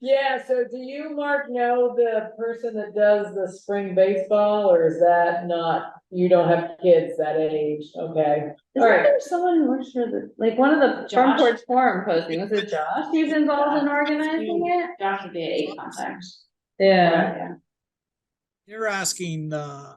[SPEAKER 3] Yeah, so do you, Mark, know the person that does the spring baseball, or is that not, you don't have kids that age, okay?
[SPEAKER 2] Isn't
[SPEAKER 3] Alright.
[SPEAKER 2] there someone who works for the, like, one of the Front
[SPEAKER 1] Josh?
[SPEAKER 2] Porch Forum posting, was it Josh? He's involved in organizing it?
[SPEAKER 1] Josh would be a contact.
[SPEAKER 2] Yeah.
[SPEAKER 4] They're asking the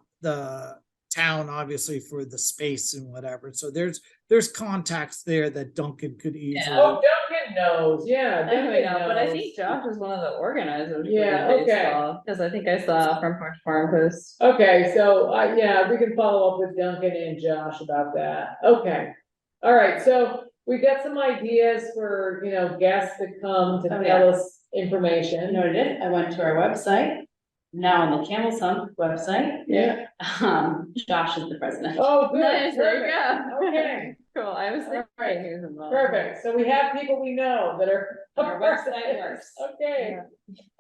[SPEAKER 4] town obviously for the space and whatever, so there's contacts there that Duncan could easily.
[SPEAKER 3] Oh, Duncan knows, yeah,
[SPEAKER 2] I don't
[SPEAKER 3] Duncan
[SPEAKER 2] know, but I
[SPEAKER 3] knows.
[SPEAKER 2] think Josh is one of the organizers. for
[SPEAKER 3] Yeah,
[SPEAKER 2] the
[SPEAKER 3] okay.
[SPEAKER 2] baseball, Cause I think I saw Front Porch Forum post.
[SPEAKER 3] Okay, so, yeah, we can follow up with Duncan and Josh about that, okay. Alright, so we got some ideas for, you know, guests to come to
[SPEAKER 1] Oh,
[SPEAKER 3] tell us
[SPEAKER 1] You
[SPEAKER 3] information.
[SPEAKER 1] know what I did? I went to our website, now on the Camel's Hump website,
[SPEAKER 3] Yeah,
[SPEAKER 1] Josh is the president.
[SPEAKER 3] oh, good,
[SPEAKER 2] Nice, there you
[SPEAKER 3] perfect,
[SPEAKER 2] go.
[SPEAKER 3] okay.
[SPEAKER 2] Cool, I was thinking.
[SPEAKER 3] Alright,
[SPEAKER 2] he was involved.
[SPEAKER 3] Perfect, so we have people we know that are.
[SPEAKER 1] Our website works.
[SPEAKER 3] Okay,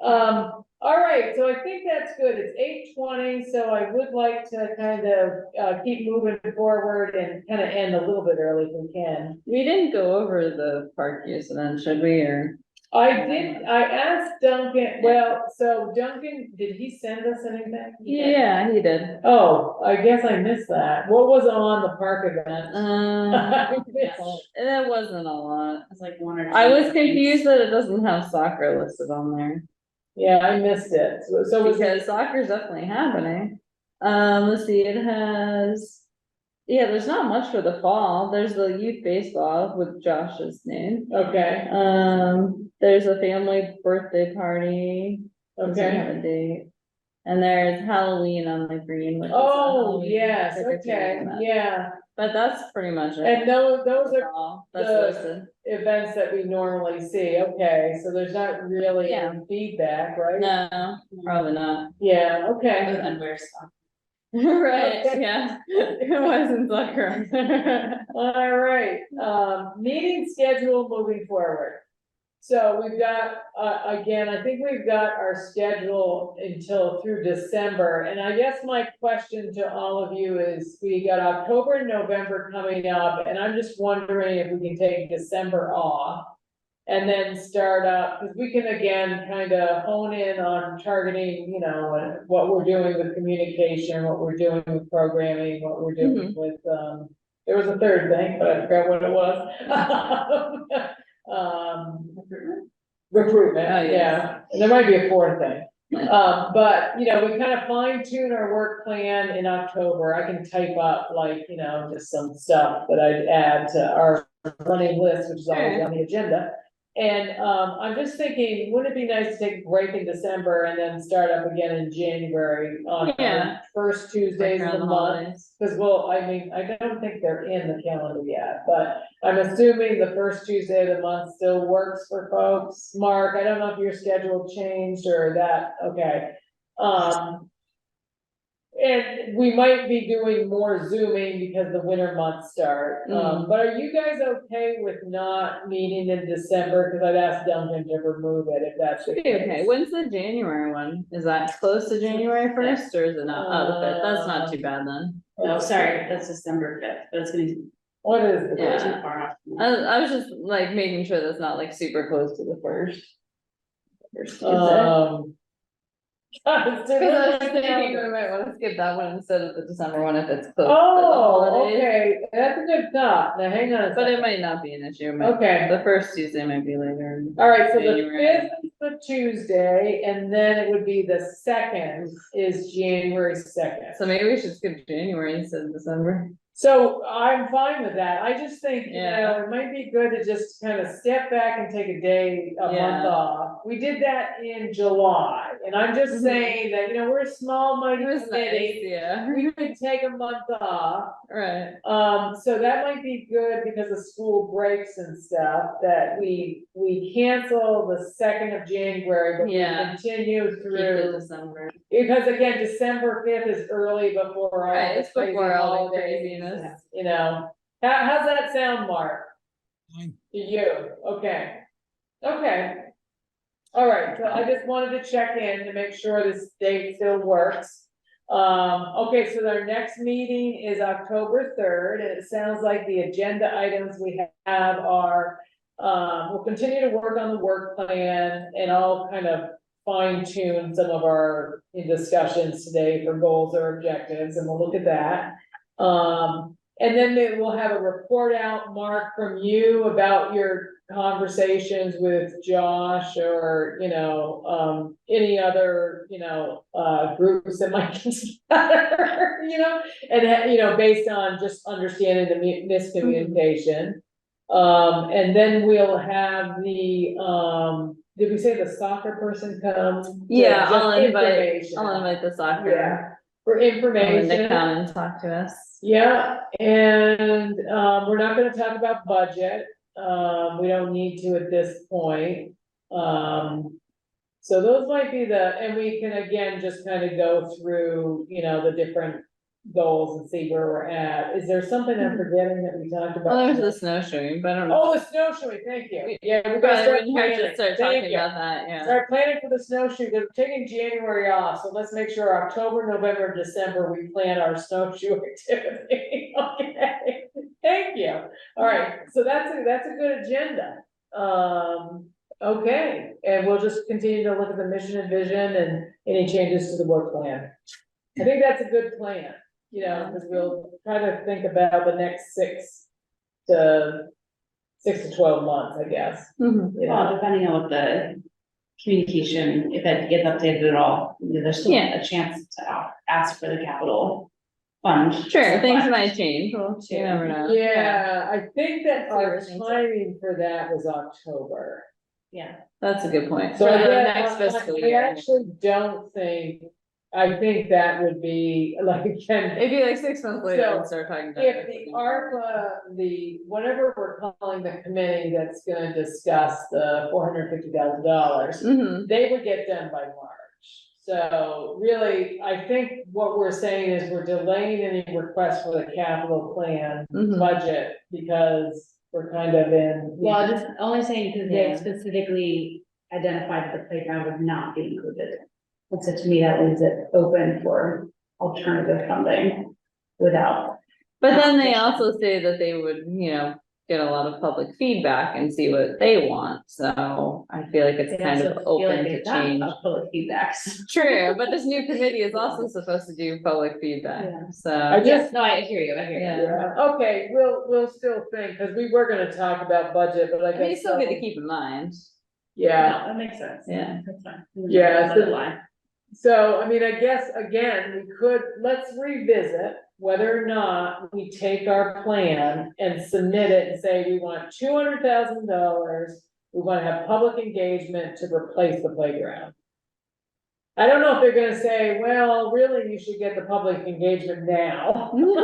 [SPEAKER 3] all right, so I think that's good, it's 8:20, so I would like to kind of, keep moving forward and kind of end a little bit early if we can.
[SPEAKER 2] We didn't go over the park use then, should we, or?
[SPEAKER 3] I asked Duncan, well, so Duncan, did he send us anything?
[SPEAKER 2] Yeah, he did.
[SPEAKER 3] Oh, I guess I missed that. What was on the park event? I missed-
[SPEAKER 2] That wasn't a lot.
[SPEAKER 1] It's like one or two.
[SPEAKER 2] I was
[SPEAKER 1] things.
[SPEAKER 2] confused that it doesn't have soccer listed on there,
[SPEAKER 3] Yeah, I missed it. So was it,
[SPEAKER 2] because soccer's definitely happening. Let's see, it has. Yeah, there's not much for the fall. There's the youth baseball with Josh's name.
[SPEAKER 3] okay,
[SPEAKER 2] There's a family birthday party. Doesn't
[SPEAKER 3] okay.
[SPEAKER 2] have a date. And there's Halloween on the green, which is. a
[SPEAKER 3] Oh,
[SPEAKER 2] Halloween
[SPEAKER 3] yes,
[SPEAKER 2] trick-or-treating
[SPEAKER 3] okay,
[SPEAKER 2] event.
[SPEAKER 3] yeah.
[SPEAKER 2] But that's pretty much it.
[SPEAKER 3] And those are
[SPEAKER 2] All That's
[SPEAKER 3] the-
[SPEAKER 2] listed.
[SPEAKER 3] events that we normally see, okay, so there's not really
[SPEAKER 2] Yeah.
[SPEAKER 3] any feedback, right?
[SPEAKER 2] No, probably not.
[SPEAKER 3] Yeah,
[SPEAKER 1] Other
[SPEAKER 3] okay.
[SPEAKER 1] than wear stuff.
[SPEAKER 2] Right,
[SPEAKER 3] Okay.
[SPEAKER 2] yeah. It wasn't soccer.
[SPEAKER 3] All right, meeting schedule moving forward. So we've got, again, I think we've got our schedule until through December, and I guess my question to all of you is, we got October and November coming up, and I'm just wondering if we can take December off. And then start up, because we can again kind of hone in on targeting, you know, and what we're doing with communication, what we're doing with programming, what we're doing with, there was a third thing, but I forgot what it was. Recruitment,
[SPEAKER 2] Oh, yes.
[SPEAKER 3] yeah, and there might be a fourth thing. But, you know, we kind of fine tune our work plan in October. I can type up like, you know, just some stuff that I'd add to our running list, which is always on the agenda. And, I'm just thinking, wouldn't it be nice to take a break in December and then start up again in January on
[SPEAKER 2] Yeah.
[SPEAKER 3] first Tuesdays of
[SPEAKER 2] Around
[SPEAKER 3] the
[SPEAKER 2] the
[SPEAKER 3] month?
[SPEAKER 2] holidays.
[SPEAKER 3] Cause well, I mean, I don't think they're in the calendar yet, but I'm assuming the first Tuesday of the month still works for folks. Mark, I don't know if your schedule changed or that, okay. And we might be doing more zooming because the winter months start, but are you guys okay with not meeting in December? Cause I'd asked Duncan to remove it if that's the
[SPEAKER 2] Should
[SPEAKER 3] case.
[SPEAKER 2] be okay. When's the January one? Is that close to January 1st or is it not? Oh, the 5th. That's not too bad then.
[SPEAKER 1] No, sorry, that's December 5th, but it's gonna be
[SPEAKER 3] What is it?
[SPEAKER 2] Yeah.
[SPEAKER 1] too far off.
[SPEAKER 2] I was just like making sure that's not like super close to the first. First Tuesday.
[SPEAKER 3] Cause
[SPEAKER 2] Cause I was thinking we might wanna skip that one instead of the December one if it's close to the
[SPEAKER 3] Oh,
[SPEAKER 2] holidays.
[SPEAKER 3] okay, that's a good thought, now hang on a
[SPEAKER 2] But it
[SPEAKER 3] second.
[SPEAKER 2] might not be an issue. It might-
[SPEAKER 3] Okay.
[SPEAKER 2] The first Tuesday might be later.
[SPEAKER 3] All right, so the
[SPEAKER 2] January.
[SPEAKER 3] 5th is the Tuesday, and then it would be the 2nd is January 2nd.
[SPEAKER 2] So maybe we should skip January instead of December.
[SPEAKER 3] So I'm fine with that, I just think, you
[SPEAKER 2] Yeah.
[SPEAKER 3] know, it might be good to just kind of step back and take a day, a month
[SPEAKER 2] Yeah.
[SPEAKER 3] off. We did that in July, and I'm just
[SPEAKER 2] Mhm.
[SPEAKER 3] saying that, you know, we're a small mighty
[SPEAKER 2] It was nice,
[SPEAKER 3] committee.
[SPEAKER 2] yeah.
[SPEAKER 3] We could take a month off,
[SPEAKER 2] Right.
[SPEAKER 3] so that might be good because of school breaks and stuff, that we cancel the 2nd of January, but we
[SPEAKER 2] Yeah.
[SPEAKER 3] continue
[SPEAKER 2] Keep it
[SPEAKER 3] through.
[SPEAKER 2] December.
[SPEAKER 3] Because again, December 5th is early before all
[SPEAKER 2] Right,
[SPEAKER 3] the
[SPEAKER 2] it's
[SPEAKER 3] crazy
[SPEAKER 2] before all the
[SPEAKER 3] holidays,
[SPEAKER 2] craziness.
[SPEAKER 3] you know. How's that sound, Mark?
[SPEAKER 4] Fine.
[SPEAKER 3] To you, okay. Okay. All right, so I just wanted to check in to make sure this date still works. Okay, so our next meeting is October 3rd, and it sounds like the agenda items we have are, we'll continue to work on the work plan, and I'll kind of fine tune some of our discussions today for goals or objectives, and we'll look at that. And then we'll have a report out, Mark, from you about your conversations with Josh or, you know, any other, you know, groups that might get together, you know, and, you know, based on just understanding the miscommunication. And then we'll have the, did we say the soccer person come?
[SPEAKER 2] Yeah,
[SPEAKER 3] Just
[SPEAKER 2] I'll invite
[SPEAKER 3] information.
[SPEAKER 2] the soccer.
[SPEAKER 3] Yeah, for
[SPEAKER 2] Someone
[SPEAKER 3] information.
[SPEAKER 2] to come and talk to us.
[SPEAKER 3] Yeah, and, we're not gonna talk about budget, we don't need to at this point. So those might be and we can again just kind of go through, you know, the different goals and see where we're at. Is there something I'm forgetting that we talked about?
[SPEAKER 2] Well, there's the snowshoeing, but I don't know.
[SPEAKER 3] Oh, the snowshoeing, thank you. Yeah, we gotta
[SPEAKER 2] Probably
[SPEAKER 3] start
[SPEAKER 2] wouldn't hurt to
[SPEAKER 3] planning.
[SPEAKER 2] start
[SPEAKER 3] Thank
[SPEAKER 2] talking
[SPEAKER 3] you.
[SPEAKER 2] about that, yeah.
[SPEAKER 3] Start planning for the snowshoe, because we're taking January off, so let's make sure October, November, December, we plan our snowshoe activity. Okay, thank you. All right, so that's a good agenda. Okay, and we'll just continue to look at the mission and vision and any changes to the work plan. I think that's a good plan, you know, because we'll try to think about the next 6 to 12 months, I guess.
[SPEAKER 2] Mhm.
[SPEAKER 3] You
[SPEAKER 1] Well,
[SPEAKER 3] know,
[SPEAKER 1] depending on what the communication, if that gets updated at all, you know, there's still
[SPEAKER 2] Yeah.
[SPEAKER 1] a chance to ask for the capital fund.
[SPEAKER 2] Sure, things
[SPEAKER 1] supply.
[SPEAKER 2] might change, well, you never know.
[SPEAKER 3] yeah, I think that
[SPEAKER 2] See where
[SPEAKER 3] our
[SPEAKER 2] things are.
[SPEAKER 3] timing for that was October.
[SPEAKER 1] Yeah.
[SPEAKER 2] That's a good point,
[SPEAKER 3] So
[SPEAKER 2] for
[SPEAKER 3] I
[SPEAKER 2] the
[SPEAKER 3] guess,
[SPEAKER 2] next fiscal
[SPEAKER 3] I
[SPEAKER 2] year.
[SPEAKER 3] actually don't think, I think that would be, like, again,
[SPEAKER 2] It'd be like 6 months later
[SPEAKER 3] So,
[SPEAKER 2] and start talking about.
[SPEAKER 3] if
[SPEAKER 2] it.
[SPEAKER 3] the ARPA, whatever we're calling the committee that's gonna discuss the $450,000,
[SPEAKER 2] Mhm.
[SPEAKER 3] they would get done by March. So really, I think what we're saying is we're delaying any request for the capital plan
[SPEAKER 2] Mhm.
[SPEAKER 3] budget because we're kind of in.
[SPEAKER 1] Well, just only saying because they
[SPEAKER 2] Yeah.
[SPEAKER 1] specifically identified that the playground would not be included. And so to me, that leaves it open for alternative funding without.
[SPEAKER 2] But then they also say that they would, you know, get a lot of public feedback and see what they want, so I feel like it's
[SPEAKER 1] They
[SPEAKER 2] kind
[SPEAKER 1] also
[SPEAKER 2] of
[SPEAKER 1] feel like
[SPEAKER 2] open to
[SPEAKER 1] they've done
[SPEAKER 2] change.
[SPEAKER 1] public feedbacks.
[SPEAKER 2] True, but this new committee is also supposed to do public feedback,
[SPEAKER 1] Yeah.
[SPEAKER 3] I
[SPEAKER 2] so.
[SPEAKER 3] just-
[SPEAKER 1] Yes, no, I hear you, I hear you.
[SPEAKER 2] Yeah.
[SPEAKER 3] Yeah, okay, we'll still think, because we were gonna talk about budget, but I
[SPEAKER 2] I mean, it's
[SPEAKER 3] guess.
[SPEAKER 2] still good to keep in mind.
[SPEAKER 3] Yeah.
[SPEAKER 1] No, that makes sense.
[SPEAKER 2] Yeah.
[SPEAKER 1] That's fine.
[SPEAKER 3] Yeah, so-
[SPEAKER 1] Line.
[SPEAKER 3] So, I mean, I guess, again, let's revisit whether or not we take our plan and submit it and say, we want $200,000. We wanna have public engagement to replace the playground. I don't know if they're gonna say, well, really, you should get the public engagement now. You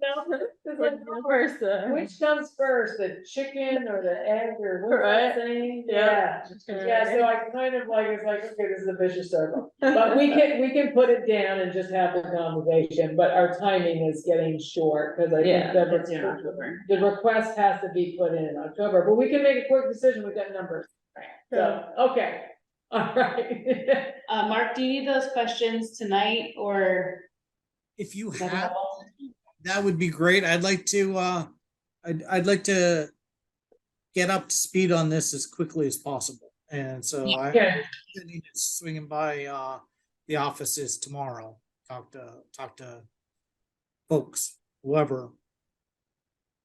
[SPEAKER 3] know, it's like, which comes first, the chicken or the egg or what's
[SPEAKER 2] Right.
[SPEAKER 3] that saying?
[SPEAKER 2] Yeah.
[SPEAKER 3] Yeah, so I kind of like, it's like, okay, this is a vicious circle, but we can put it down and just have the conversation, but our timing is getting short, cause I
[SPEAKER 2] Yeah,
[SPEAKER 3] think
[SPEAKER 1] It's in October.
[SPEAKER 3] the request has to be put in October, but we can make a quick decision with that number. So, okay, all right.
[SPEAKER 1] Mark, do you need those questions tonight or?
[SPEAKER 4] If you
[SPEAKER 1] another
[SPEAKER 4] have,
[SPEAKER 1] couple?
[SPEAKER 4] that would be great. I'd like to, I'd like to get up to speed on this as quickly as possible. And so
[SPEAKER 3] Okay.
[SPEAKER 4] I'm swinging by, the offices tomorrow, talk to folks, whoever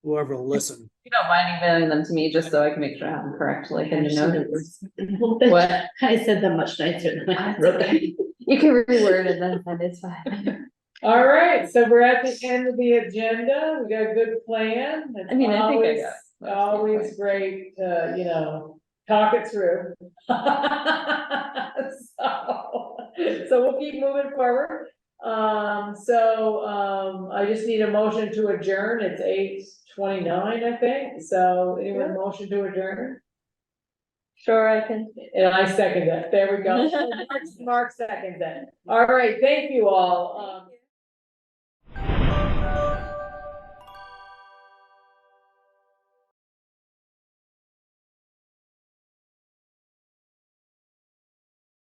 [SPEAKER 4] will listen.
[SPEAKER 2] You don't mind emailing them to me, just so I can make sure I have them correct, like in the notes.
[SPEAKER 1] What?
[SPEAKER 2] What?
[SPEAKER 1] I said them much nicer than I wrote them.
[SPEAKER 2] You can reword it then, and it's fine.
[SPEAKER 3] All right, so we're at the end of the agenda, we got a good plan. It's
[SPEAKER 2] I mean, I think I
[SPEAKER 3] always-
[SPEAKER 2] got most of the
[SPEAKER 3] Always
[SPEAKER 2] points.
[SPEAKER 3] great to, you know, talk it through. So we'll keep moving forward. I just need a motion to adjourn, it's 8:29, I think, so anyone motion to adjourn?
[SPEAKER 2] Sure, I can.
[SPEAKER 3] And I second it, there we go. Mark seconds it. All right, thank you all.